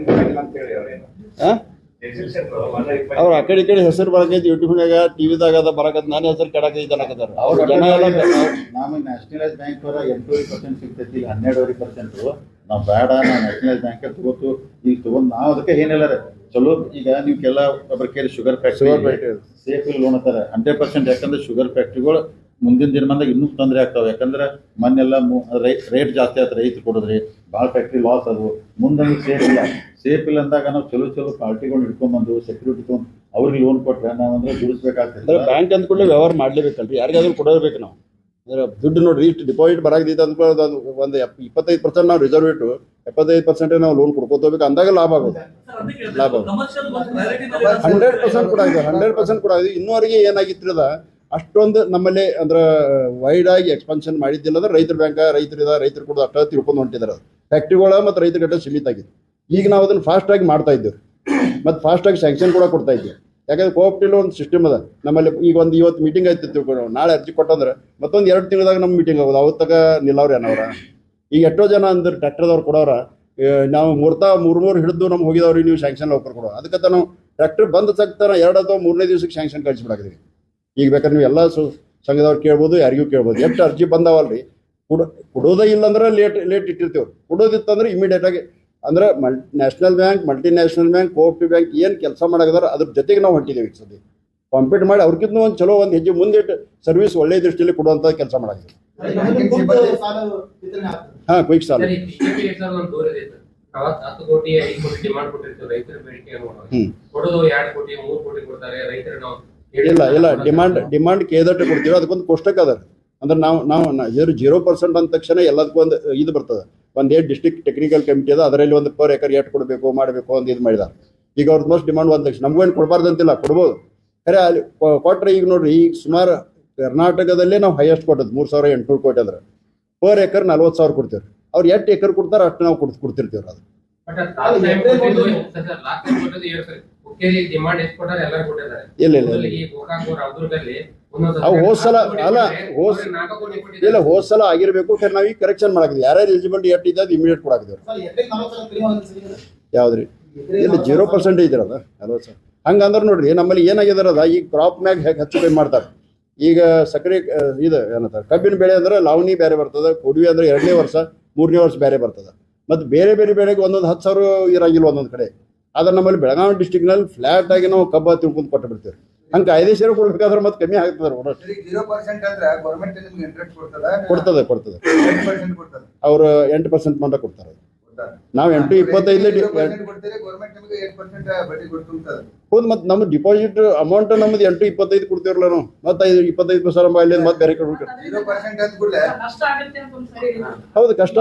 ಅವ್ರ ಆ ಕಡೆ ಈ ಕಡೆ ಹೆಸರು ಬರಕೈತಿ, ಯೂಟ್ಯೂಬ್ನಾಗ ಟಿವಿದಾಗ ಅದ ಬರಕತ್, ನಾನು ಹೆಸರು ಕೆಡಕೈತಿ ಅನ್ನಕತ್ತಾರ ಅವ್ರ ಜನ ಎಲ್ಲ. ನಮಗೆ ನ್ಯಾಷನಲೈಸ್ ಬ್ಯಾಂಕ್ ಅವರ 8% ಸಿಗ್ತೈತಿ, 12%. ನಾವು ಬೇಡ, ನಾವು ನ್ಯಾಷನಲೈಸ್ ಬ್ಯಾಂಕ್ ತಗೋತು ಈಗ ತಗೊಂಡ್ ನಾವು ಅದಕ್ಕೆ ಏನಿಲ್ಲ ರೀ ಚಲೋ. ಈಗ ನೀವು ಕೆಲ ಒಬ್ಬರ ಕೇಳಿ ಶುಗರ್ ಫ್ಯಾಕ್ಟ್ರಿ ಸೇಫ್ ಇಲ್ಲಿ ಲೋನ್ ಅಂತಾರೆ 100%. ಯಾಕಂದ್ರೆ ಶುಗರ್ ಫ್ಯಾಕ್ಟ್ರಿಗಳು ಮುಂದಿನ ದಿನಮಾನದಾಗ ಇನ್ನೂ ತೊಂದರೆ ಆಗ್ತಾವೆ. ಯಾಕಂದ್ರೆ ಮೊನ್ನೆಲ್ಲ ರೇಟ್ ಜಾಸ್ತಿ ಆಯ್ತು ರೈತರು ಕೊಡೋದ್ರಿ, ಭಾಳ ಫ್ಯಾಕ್ಟ್ರಿ ಲಾಸ್ ಅದು. ಮುಂದೆ ಸೇಫ್ ಇಲ್ಲ ಅಂದಾಗ ನಾವು ಚಲೋ ಪಾರ್ಟಿಗಳು ಹಿಡ್ಕೊಂಡ್ಬಂದು ಸೆಕ್ಯೂರಿಟಿ ತೊಗೊಂಡು ಅವ್ರಿಗೆ ಲೋನ್ ಕೊಟ್ರೆ ನಾವು ಅಂದ್ರೆ ದುಡಿಸ್ಬೇಕಾಗ್ತದೆ. ಬ್ಯಾಂಕ್ ಅಂದ್ಕೊಳ್ಳಿ ವ್ಯವಹಾರ ಮಾಡ್ಲೇಬೇಕಲ್ರಿ, ಯಾರಿಗಾದ್ರೂ ಕೊಡಬೇಕು ನಾವು. ಅಂದ್ರೆ ದುಡ್ಡು ನೋಡ್ರಿ, ಇಷ್ಟು ಡಿಪಾಸಿಟ್ ಬರಾಕೈತೆ ಅಂತ ಒಂದು 25% ನಾವು ರಿಸರ್ವ್ ಇಟ್ಟು 75% ನಾವು ಲೋನ್ ಕೊಡ್ಕೋತೋಬೇಕು ಅಂದಾಗ ಲಾಭ ಆಗೋದು. 100% ಕೂಡ ಆಗಿದೆ, 100% ಕೂಡ ಆಗಿದೆ. ಇನ್ನೂವರೆಗೆ ಏನಾಗಿತ್ತು ಅದ ಅಷ್ಟೊಂದು ನಮ್ಮಲ್ಲಿ ಅಂದ್ರೆ ವೈಡ್ ಆಗಿ ಎಕ್ಸ್ಪಾನ್ಷನ್ ಮಾಡಿದ್ದಿಲ್ಲ. ಅಂದ್ರೆ ರೈತರ ಬ್ಯಾಂಕ್ ರೈತರು ಕೂಡ ಅಷ್ಟ ತಿಳ್ಕೊಂಡು ಹೊಂಟಿದ್ದಾರೆ. ಅದು ಫ್ಯಾಕ್ಟ್ರಿಗಳ ಮತ್ತು ರೈತರ ಗಟ್ಟ ಸೀಮಿತ ಆಗಿದೆ. ಈಗ ನಾವು ಅದನ್ನು ಫಾಸ್ಟ್ ಆಗಿ ಮಾಡ್ತಾ ಇದ್ದೇವೆ ಮತ್ತು ಫಾಸ್ಟ್ ಆಗಿ ಸ್ಯಾಂಕ್ಷನ್ ಕೂಡ ಕೊಡ್ತಾ ಇದ್ದೇವೆ. ಯಾಕಂದ್ರೆ ಕೋಆಪ್ಟಿವ್ ಒಂದು ಸಿಸ್ಟಮ್ ಅದ ನಮ್ಮಲ್ಲಿ. ಈಗ ಇವತ್ತು ಮೀಟಿಂಗ್ ಆಯ್ತು ತಿಳ್ಕೊಂಡು ನಾಳೆ ಅರ್ಜಿ ಕೊಟ್ಟಂದ್ರೆ ಮತ್ತೊಂದು 2 ತಿಂಗಳದಾಗ ನಮ್ಮ ಮೀಟಿಂಗ್ ಆಗೋದು. ಅವತ್ತಾಗ ನಿಲ್ಲವ್ರು ಏನವ್ರ. ಈಗ ಎಷ್ಟೋ ಜನ ಅಂದ್ರೆ ಟ್ರ್ಯಾಕ್ಟರ್ದವ್ರು ಕೊಡೋರ ನಾವು ಮೂರು ಹಿಡಿದು ನಮ್ಗೆ ಹೋಗಿದವ್ರಿಗೆ ನೀವು ಸ್ಯಾಂಕ್ಷನ್ ಲೋಕರ್ ಕೊಡೋ. ಅದಕ್ಕಂತ ನಾವು ಟ್ರ್ಯಾಕ್ಟರ್ ಬಂದ ತಕ್ಷಣ 2 ಅಥವಾ 3ನೇ ದಿವಸಕ್ಕೆ ಸ್ಯಾಂಕ್ಷನ್ ಕಳಿಸ್ಬಿಡಾಕಿದ್ವಿ. ಈಗ ಬೇಕಾದ್ರೆ ನೀವು ಎಲ್ಲ ಸಂಘದವ್ರು ಕೇಳ್ಬೋದು, ಯಾರಿಗೂ ಕೇಳ್ಬೋದು. ಎಷ್ಟು ಅರ್ಜಿ ಬಂದಾವಲ್ರಿ ಕೊಡೋದೇ ಇಲ್ಲಂದ್ರೆ ಲೇಟ್ ಇಟ್ಟಿರ್ತೀವಿ. ಕೊಡೋದಿತ್ತಂದ್ರೆ ಇಮಿಡಿಯೇಟ್ ಆಗಿ ಅಂದ್ರೆ national bank, multinational bank, cooperative bank ಏನು ಕೆಲಸ ಮಾಡಾಕದಾರ ಅದ್ರ ಜೊತೆಗೆ ನಾವು ಹೊಂಟಿದ್ದೇವೆ. ಸದ್ಯ ಕಾಂಪೀಟ್ ಮಾಡಿ ಅವ್ರಿಗಿಂತ ಒಂದು ಚಲೋ ಒಂದು ಹೆಜ್ಜೆ ಮುಂದಿಟ್ಟು ಸರ್ವಿಸ್ ಒಳ್ಳೆ ದೃಷ್ಟಿಯಲ್ಲಿ ಕೊಡುವಂಥ ಕೆಲಸ ಮಾಡಾಕಿದ್ದೀವಿ. ಹಾಂ, ಕ್ವಿಕ್ ಸಾಲ. 10 ಕೋಟಿ 5 ಕೋಟಿ ಡಿಮಾಂಡ್ ಕೊಟ್ಟಿರ್ತೀವಿ ರೈತರ ಬೇಡಿಕೆ ಕೊಡೋದು 2 ಕೋಟಿ 3 ಕೋಟಿ ಕೊಡ್ತಾರೆ ರೈತರು. ನಾವು ಇಲ್ಲ ಡಿಮಾಂಡ್ ಕೇದಟ್ಟು ಕೊಡ್ತೀವಿ. ಅದಕ್ಕೊಂದು ಕೋಷ್ಟಕ ಅದ. ಅಂದ್ರೆ ನಾವು 0% ಅಂದ ತಕ್ಷಣ ಎಲ್ಲದಕ್ಕೂ ಒಂದು ಇದು ಬರ್ತದೆ. ಒಂದು ಡಿಸ್ಟ್ರಿಕ್ಟ್ ಟೆಕ್ನಿಕಲ್ ಕಮಿಟಿ ಅದ, ಅದರಲ್ಲಿ ಒಂದು ಪರ್ ಎಕರ್ ಎಷ್ಟು ಕೊಡಬೇಕು ಮಾಡಬೇಕು ಅಂತ ಇದು ಮಾಡಿದಾರೆ. ಈಗ ಅವ್ರದ್ದು ಮೋಸ್ಟ್ ಡಿಮಾಂಡ್ ಒಂದು ತಕ್ಷಣ ನಮಗೇನು ಕೊಡಬಾರ್ದು ಅಂತಿಲ್ಲ, ಕೊಡ್ಬೋದು. ಖರೆ ಅಲ್ಲಿ ಕೊಟ್ರೆ ಈಗ ನೋಡ್ರಿ, ಈಗ ಸುಮಾರು ಕರ್ನಾಟಕದಲ್ಲೇ ನಾವು ಹೈಯೆಸ್ಟ್ ಕೊಟ್ಟದ್ದು 3,800 ಕೋಟಿ ಅಂದ್ರೆ ಪರ್ ಎಕರ್ 40,000 ಕೊಡ್ತೀವಿ. ಅವ್ರು ಎಷ್ಟು ಎಕರ್ ಕೊಡ್ತಾರೆ ಅಷ್ಟು ನಾವು ಕೊಡ್ತಿರ್ತೀವಿ. ಅದು ಇಲ್ಲ ಅವು ಹೋದ್ ಸಲ ಆಗಿರ್ಬೇಕು. ನಾವು ಈಗ ಕರೆಕ್ಷನ್ ಮಾಡಾಕಿದ್ವಿ. ಯಾರ್ಯಾರು ಎಲಿಜಿಬಿಲಿಟಿ ಎಷ್ಟು ಇದ್ದು ಇಮಿಡಿಯೇಟ್ ಕೊಡಾಕಿದ್ದೇವೆ. ಯಾವ್ದ್ರಿ ಇಲ್ಲ 0% ಇದ್ರದ 40,000. ಹಂಗಂದ್ರೆ ನೋಡ್ರಿ ನಮ್ಮಲ್ಲಿ ಏನಾಗಿದಾರದ ಈಗ ಕ್ರಾಪ್ ಮ್ಯಾಗ ಹೆಚ್ಚು ಕಮ್ಮಿ ಮಾಡ್ತಾರೆ. ಈಗ ಸಕ್ಕರೆ ಇದು ಏನಂತಾರೆ ಕಬ್ಬಿನ ಬೆಳೆ ಅಂದ್ರೆ ಲಾವಣಿ ಬೇರೆ ಬರ್ತದೆ, ಕೊಡುವೆ ಅಂದ್ರೆ 2ನೇ ವರ್ಷ 3ನೇ ವರ್ಷ ಬೇರೆ ಬರ್ತದೆ. ಮತ್ತು ಬೇರೆ ಬೆಳೆಗೆ ಒಂದೊಂದು 10,000 ಇರಂಗಿಲ್ಲ ಒಂದೊಂದು ಕಡೆ. ಆದ್ರೆ ನಮ್ಮಲ್ಲಿ ಬೆಳಗಾವಿ ಡಿಸ್ಟಿಕ್ನಲ್ಲಿ ಫ್ಲಾಟ್ ಆಗಿ ನಾವು ಕಬ್ಬ ತಿಳ್ಕೊಂಡು ಕೊಟ್ಟು ಬಿಡ್ತೀವಿ. ಹಂಗೆ ಕಾಯ್ದೆಶೀರ ಕೊಡ್ಬೇಕಾದ್ರೆ ಮತ್ತೆ ಕಮ್ಮಿ ಆಗ್ತದೆ. ಕೊಡ್ತದೆ ಅವರು 8% ಮಾತ್ರ ಕೊಡ್ತಾರೆ. ನಾವು 8.25 ಹೌದು. ಮತ್ತೆ ನಮ್ಮ ಡಿಪಾಸಿಟ್ ಅಮೌಂಟ್ ನಮ್ದು 8.25 ಕೊಡ್ತೀವ್ರಲ್ಲ ನಾವು. ಮತ್ತೆ 25% ಮತ್ತೆ ಬೇರೆ ಕಡೆ ಹೌದು. ಕಷ್ಟ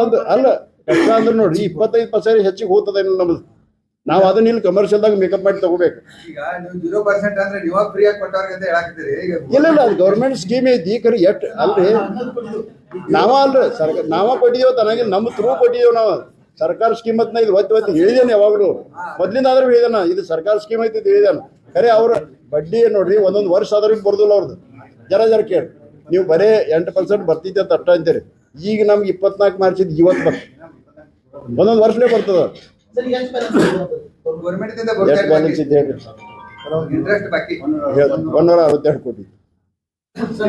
ಅಂದ್ರೆ ನೋಡ್ರಿ 25% ಹೆಚ್ಚಿಗೆ ಹೋಗ್ತದೆ ನಮ್ದು. ನಾವು ಅದನ್ನ ಇಲ್ಲಿ ಕಮರ್ಷಿಯಲ್ದಾಗ ಮೇಕಪ್ ಮಾಡಿ ತಗೋಬೇಕು. ಇಲ್ಲ ಅದು ಗೌರ್ಮೆಂಟ್ ಸ್ಕೀಮ್ ಐತಿ. ಖರೆ ಎಷ್ಟು ಅಲ್ರಿ ನಾವ ಕೊಟ್ಟಿದೇವ ತನಗಿಲ್ಲ. ನಮ್ಮ ಥ್ರೂ ಕೊಟ್ಟಿದ್ದೇವೆ ನಾವು. ಸರ್ಕಾರ ಸ್ಕೀಮ್ ಅಂತ ಇದು ಒತ್ತಿ ಹೇಳಿದೇನೆ ಯಾವಾಗಲೂ. ಮೊದ್ಲಿಂದ ಆದ್ರೂ ಹೇಳಿದಾನ ಇದು ಸರ್ಕಾರ ಸ್ಕೀಮ್ ಐತಿ ಹೇಳಿದಾನ. ಖರೆ ಅವ್ರ ಬಡ್ಡಿ ನೋಡ್ರಿ ಒಂದೊಂದು ವರ್ಷ ಆದ್ರೂ ಬರ್ದಿಲ್ಲ ಅವ್ರದ್ದು. ಜರ ಕೇಳಿ ನೀವು ಬರೇ 8% ಬರ್ತಿದ್ದೆ ಅಂತ ಅಷ್ಟ ಅಂತೀರಿ. ಈಗ ನಮ್ಗೆ 24 ಮಾರ್ಚ್ ಇವತ್ತು ಬರ್ತದೆ. ಒಂದೊಂದು ವರ್ಷಲೇ ಬರ್ತದ. ಬ್ಯಾಲೆನ್ಸ್ ಇದೆ ಹೇಳ್ರಿ. 162 ಕೋಟಿ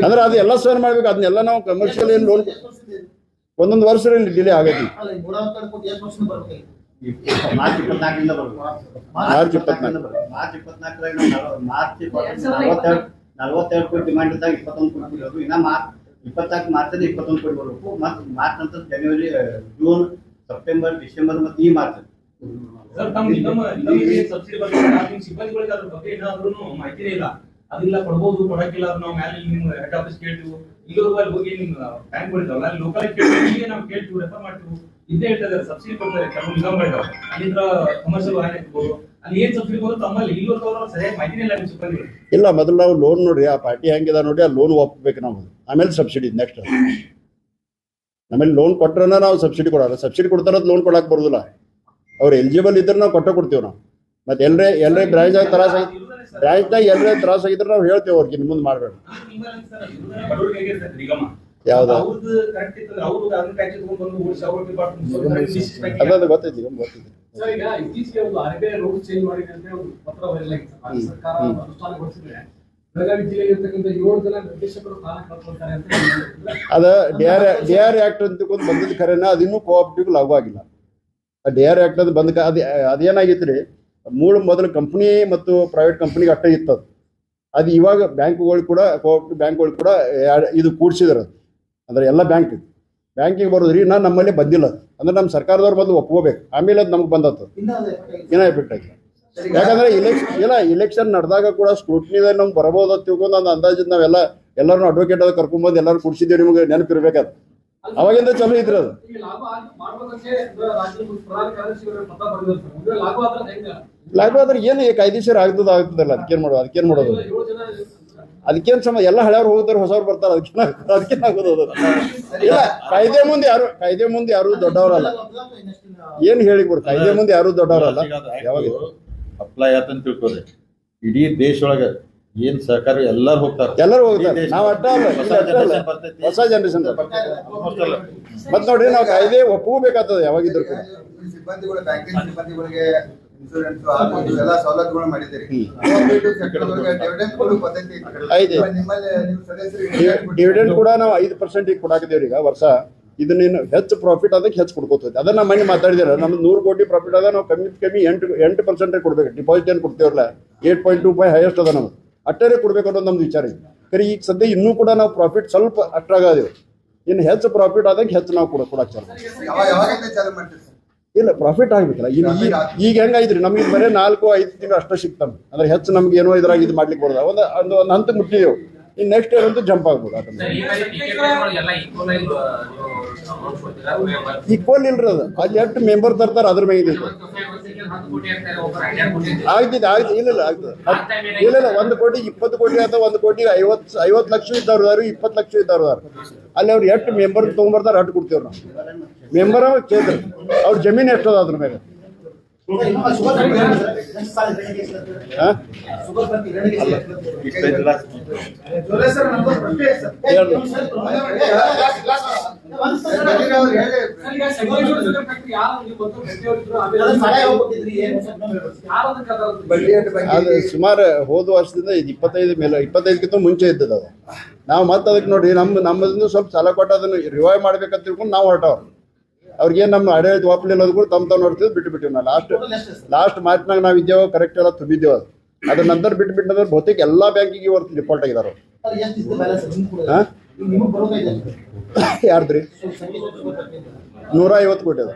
ಅಂದ್ರೆ ಅದು ಎಲ್ಲ ಸೇರ್ ಮಾಡ್ಬೇಕು. ಅದನ್ನೆಲ್ಲ ನಾವು ಕಮರ್ಷಿಯಲ್ ಏನು ಲೋನ್ ಒಂದೊಂದು ವರ್ಷ ಡಿಲೇ ಆಗೈತಿ. ಮಾರ್ಚ್ 24ರಿಂದ ಮಾರ್ಚ್ 24 42 ಕೋಟಿ ಡಿಮಾಂಡ್ ಇದ್ದಾಗ 21 ಕೋಟಿ ಬರೋದು. ಇನ್ನ ಮಾರ್ಚ್ 24 ಮಾರ್ಚಲ್ಲಿ 21 ಕೋಟಿ ಬರಬೇಕು. ಮತ್ತು ಮಾರ್ಚ್ ನಂತರ ಜನವರಿ, ಜೂನ್, ಸೆಪ್ಟೆಂಬರ್, ಡಿಸೆಂಬರ್ ಮತ್ತು ಈ ಮಾರ್ಚ್ ಸಿಬ್ಬಂದಿಗಳಿಗೆ ಅದ್ರ ಬಗ್ಗೆ ಏನಾದ್ರೂ ಮಾಹಿತಿನೇ ಇಲ್ಲ. ಅದಿಲ್ಲ ಕೊಡ್ಬೋದು ಕೊಡಕ್ಕಿಲ್ಲ ನಾವು ಮೇಲೆ ನಿಮ್ಮ ಹೆಡ್ ಆಫೀಸ್ ಕೇಳ್ತೀವಿ. ಇಲ್ಲೋರ್ಗು ಅಲ್ಲಿ ಹೋಗಿ ನಿಮ್ಮ ಬ್ಯಾಂಕ್ ಗಳಿದಾವಲ್ಲ ಅಲ್ಲಿ ಲೋಕಲ್ ಕೇಳ್ತೀವಿ, ನಾವು ಕೇಳ್ತೀವಿ, ರೆಫರ್ ಮಾಡ್ತೀವಿ. ಇದೇ ಹೇಳ್ತಾರೆ ಸಬ್ಸಿಡಿ ಕೊಡ್ತಾರೆ ಕೆಲವು ನಿಗಮಗಳಿದಾವೆ. ಅಲ್ಲಿಂದ ಕಮರ್ಷಿಯಲ್ ವಾಹನ ಇರ್ಬೋದು. ಅಲ್ಲಿ ಏನ್ ಸಬ್ಸಿಡಿ ಬರುತ್ತೆ ತಮ್ಮಲ್ಲಿ ಇಲ್ಲೋರ್ಗು ಸರಿಯಾಗಿ ಮಾಹಿತಿನೇ ಇಲ್ಲ ನಿಮ್ಮ ಸಿಬ್ಬಂದಿಗಳು. ಇಲ್ಲ ಮೊದಲು ನಾವು ಲೋನ್ ನೋಡ್ರಿ ಆ ಪಾರ್ಟಿ ಹೆಂಗಿದೆ ನೋಡಿ ಆ ಲೋನ್ ಒಪ್ಪಬೇಕು ನಾವು. ಆಮೇಲೆ ಸಬ್ಸಿಡಿ ನೆಕ್ಸ್ಟ್. ಆಮೇಲೆ ಲೋನ್ ಕೊಟ್ರನ ನಾವು ಸಬ್ಸಿಡಿ ಕೊಡೋಲ್ಲ. ಸಬ್ಸಿಡಿ ಕೊಡ್ತಾರ ಲೋನ್ ಕೊಡಕ್ಕೆ ಬರೋದಿಲ್ಲ. ಅವ್ರು ಎಲಿಜಿಬಲ್ ಇದ್ರೆ ನಾವು ಕೊಡ್ತೀವಿ ನಾವು. ಮತ್ತೆ ಎಲ್ಲರೇ ಬ್ರಾಂಚ್ನಾಗ ತ್ರಾಸ ಆಗಿದ್ರೆ ನಾವು ಹೇಳ್ತೇವೆ ಅವ್ರಿಗೆ ನಿಮ್ಮ ಮುಂದೆ ಮಾಡಬೇಡ. ಯಾವ್ದು ಅದ ಗೊತ್ತೈತಿ ಗೊತ್ತೈತಿ. ಅದ ಡಿ.ಆರ್ ಆಕ್ಟ್ ಅಂತ ಬಂದದ ಖರೇನ ಅದಿನ್ನೂ ಕೋಆಪರೇಟಿವ್ ಲಾಗು ಆಗಿಲ್ಲ. ಡಿ.ಆರ್ ಆಕ್ಟ್ ಅದು ಬಂದ ಅದೇನಾಗಿತ್ತು ರೀ ಮೊದಲು ಕಂಪ್ನಿ ಮತ್ತು ಪ್ರೈವೇಟ್ ಕಂಪ್ನಿಗೆ ಅಷ್ಟೇ ಇತ್ತು. ಅದು ಇವಾಗ ಬ್ಯಾಂಕ್ಗಳು ಕೂಡ ಕೋಆಪರೇಟಿವ್ ಬ್ಯಾಂಕ್ಗಳು ಕೂಡ ಇದು ಕೂಡಿಸಿದ್ರು. ಅಂದ್ರೆ ಎಲ್ಲ ಬ್ಯಾಂಕಿಗೆ ಬರೋದ್ರಿ ನಮ್ಮಲ್ಲಿ ಬಂದಿಲ್ಲ. ಅಂದ್ರೆ ನಮ್ಮ ಸರ್ಕಾರದವ್ರು ಮೊದಲು ಒಪ್ಕೋಬೇಕು, ಆಮೇಲೆ ಅದು ನಮ್ಗೆ ಬಂದತ್ತು ಏನೋ ಎಫೆಕ್ಟ್ ಆಗಿ. ಯಾಕಂದ್ರೆ ಇಲೆಕ್ಷನ್ ನಡೆದಾಗ ಕೂಡ ಸ್ಕ್ರೂಟಿನಿದಲ್ಲಿ ನಮ್ಗೆ ಬರ್ಬೋದು ಅಂತ ತಿಳ್ಕೊಂಡು ಒಂದು ಅಂದಾಜಿದ್ ಎಲ್ಲರೂ ಅಡ್ವೊಕೇಟ್ ಅದು ಕರ್ಕೊಂಡ್ಬಂದು ಎಲ್ಲರೂ ಕೂಡಿಸಿದ್ದೇವೆ. ನಿಮ್ಗೆ ನೆನಪಿರ್ಬೇಕಾದ್ರೆ ಅವಾಗಿಂದ ಚಲೋ ಇದ್ರಿ ಅದು. ಲಾಗು ಆದ್ರೆ ಏನು ಕಾಯ್ದೆಸೀರ ಆಗ್ತದಲ್ಲ. ಅದಕ್ಕೇನ್ ಮಾಡೋದು ಅದಕ್ಕೇನ್ ಸಮ ಎಲ್ಲ ಹಳೆಯವ್ರು ಹೋಗ್ತಾರೆ, ಹೊಸವ್ರು ಬರ್ತಾರೆ. ಅದಕ್ಕೇನ್ ಆಗೋದು. ಇಲ್ಲ ಕಾಯ್ದೆ ಮುಂದೆ ಯಾರು ದೊಡ್ಡವರಲ್ಲ. ಏನ್ ಹೇಳಿಬಿಡು, ಕಾಯ್ದೆ ಮುಂದೆ ಯಾರು ದೊಡ್ಡವರಲ್ಲ. ಯಾವಾಗ ಅಪ್ಲೈ ಆತಂತ ತಿಳ್ಕೊರಿ. ಇಡೀ ದೇಶದೊಳಗ ಏನ್ ಸಹಕಾರಿ ಎಲ್ಲಾರು ಹೋಗ್ತಾರೆ. ಎಲ್ಲರೂ ಹೋಗ್ತಾರೆ. ನಾವು ಅಡ್ಡ ಅಲ್ಲ, ಹೊಸ ಇಲ್ಲ ಅಡ್ಡ ಅಲ್ಲ. generation ಬರ್ತೈತಿ. ಹೊಸ ಜನರೇಷನ್ Almost ಅಲ್ಲ. ಮತ್ ನೋಡ್ರಿ ನಾವು ಕಾಯ್ದೆ ಒಪ್ಪಬೇಕಾಗ್ತದೆ ಯಾವಾಗಿದ್ರು ಕೂಡ. ಸಿಬ್ಬಂದಿಗಳು ಬ್ಯಾಂಕಿಂಗ್ ಸಿಬ್ಬಂದಿಗಳಿಗೆ ಇನ್ಶೂರೆನ್ಸ್ ಎಲ್ಲ ಸವಲತ್ತುಗಳು ಮಾಡಿದ್ದೀರಿ. ಡಿವಿಡೆಂಡ್ ಕೊಡೋ ಪದ್ಧತಿ ಐತೆ. ನಿಮ್ಮಲ್ಲಿ ನೀವು ಸದಸ್ಯರಿಗೆ ಡಿವಿಡೆಂಡ್ ಕೂಡ ನಾವು 5% ಕೊಡಾಕಿದೇವ್ರಿ ಈಗ ವರ್ಷ. ಇದನ್ನೇನು ಹೆಚ್ಚು ಪ್ರಾಫಿಟ್ ಅದಕ್ಕೆ ಹೆಚ್ಚು ಕೊಡ್ಕೋತೈತಿ. ಅದನ್ನ ಮನೆ ಮಾತಾಡಿದಿರ ನಮ್ದು 100 ಕೋಟಿ ಪ್ರಾಫಿಟ್ ಅದ, ನಾವು ಕಮ್ಮಿ 8% ಕೊಡ್ಬೇಕು. ಡಿಪಾಸಿಟ್ ಏನು ಕೊಡ್ತೇವಲ್ಲ 8.25 ಹೈಯೆಸ್ಟ್ ಅದ ನಮ್ದು. ಅಟ್ಟರೆ ಕೊಡ್ಬೇಕು ಅನ್ನೋದು ನಮ್ದು ವಿಚಾರ ಇದೆ. ಕರೆ ಈಗ ಸದ್ಯ ಇನ್ನೂ ಕೂಡ ನಾವು ಪ್ರಾಫಿಟ್ ಸ್ವಲ್ಪ ಅಟ್ರಾಗದೇವು. ಇನ್ನು ಹೆಚ್ಚು ಪ್ರಾಫಿಟ್ ಆದಾಗ ಹೆಚ್ಚು ನಾವು ಕೊಡಕ್ಕೆ ಚಾಲು ಯಾವಾಗಿಂದ ಚಾಲು ಮಾಡ್ತೀರಿ ಸರ್? ಇಲ್ಲ ಪ್ರಾಫಿಟ್ ಆಗ್ಬೇಕಲ್ಲ. ಈಗ ಹೆಂಗಾಯ್ತ್ರಿ ನಮ್ಗೆ ಬರೀ 4-5 ತಿಂಗಳು ಅಷ್ಟೇ ಸಿಗ್ತಾವೆ. ಅಂದ್ರೆ ಹೆಚ್ಚು ನಮ್ಗೆ ಏನೋ ಇದ್ರಾಗ ಇದು ಮಾಡ್ಲಿಕ್ಕೆ ಬರೋದ ಒಂದು ಹಂತ ಮುಟ್ಟಿದೆವು. ಇನ್ನು ನೆಕ್ಸ್ಟ್ ಇಯರ್ ಅಂತೂ ಜಂಪ್ ಆಗ್ಬೋದು. ಈಕ್ವಲ್ ಇಲ್ರಿ ಅದು. ಅಲ್ಲಿ ಎಷ್ಟು ಮೆಂಬರ್ ತರ್ತಾರೆ ಅದ್ರ ಮೇಲೆ ಆಗ್ತಿದೆ. ಇಲ್ಲ ಆಗ್ತದೆ. ಇಲ್ಲ 1 ಕೋಟಿ 20 ಕೋಟಿ ಅಥವಾ 1 ಕೋಟಿ 50 ಲಕ್ಷ ಇದ್ದವ್ರು 20 ಲಕ್ಷ ಇದ್ದವ್ರು ಅಲ್ಲಿ ಅವ್ರು ಎಷ್ಟು ಮೆಂಬರ್ ತೊಗೊಂಡ್ಬರ್ತಾರೆ ಅಷ್ಟು ಕೊಡ್ತೇವ್ರಿ ನಾವು. ಮೆಂಬರ್ ಕೇಳ್ತಾರೆ ಅವ್ರ ಜಮೀನು ಎಷ್ಟದ ಅದ್ರ ಮೇಲೆ. ಅದು ಸುಮಾರು ಹೋದ ವರ್ಷದಿಂದ 25 ಮುಂಚೆ ಇದ್ದದ ಅದು. ನಾವು ಮತ್ತೆ ಅದಕ್ಕೆ ನೋಡಿ ನಮ್ಮದಿಂದ ಸ್ವಲ್ಪ ಸಾಲ ಕೊಟ್ಟು ಅದನ್ನು ರಿವೈವ್ ಮಾಡ್ಬೇಕಂತ ತಿಳ್ಕೊಂಡು ನಾವು ಹೊರಟವ್ರು. ಅವ್ರಿಗೇನು ನಮ್ಮ ಆಡಳಿತ ಒಪ್ಪಲಿಲ್ಲ ಕೂಡ ತಮ್ಮ ನೋಡ್ತಿದ್ದು ಬಿಟ್ಟು ನಾವು ಲಾಸ್ಟ್ ಮಾರ್ಚ್ನಾಗ ನಾವು ಇದ್ದೇವೆ ಕರೆಕ್ಟ್ ಎಲ್ಲ ತುಂಬಿದ್ದೇವೆ. ಅದ್ರ ನಂತರ ಬಿಟ್ಟು ಬಹುತೇಕ ಎಲ್ಲಾ ಬ್ಯಾಂಕಿಗೆ ಇವತ್ತು ಡಿಫಾಲ್ಟ್ ಆಗಿದಾರೆ. ಯಾರ್ದ್ರಿ 150 ಕೋಟಿ ಅದ.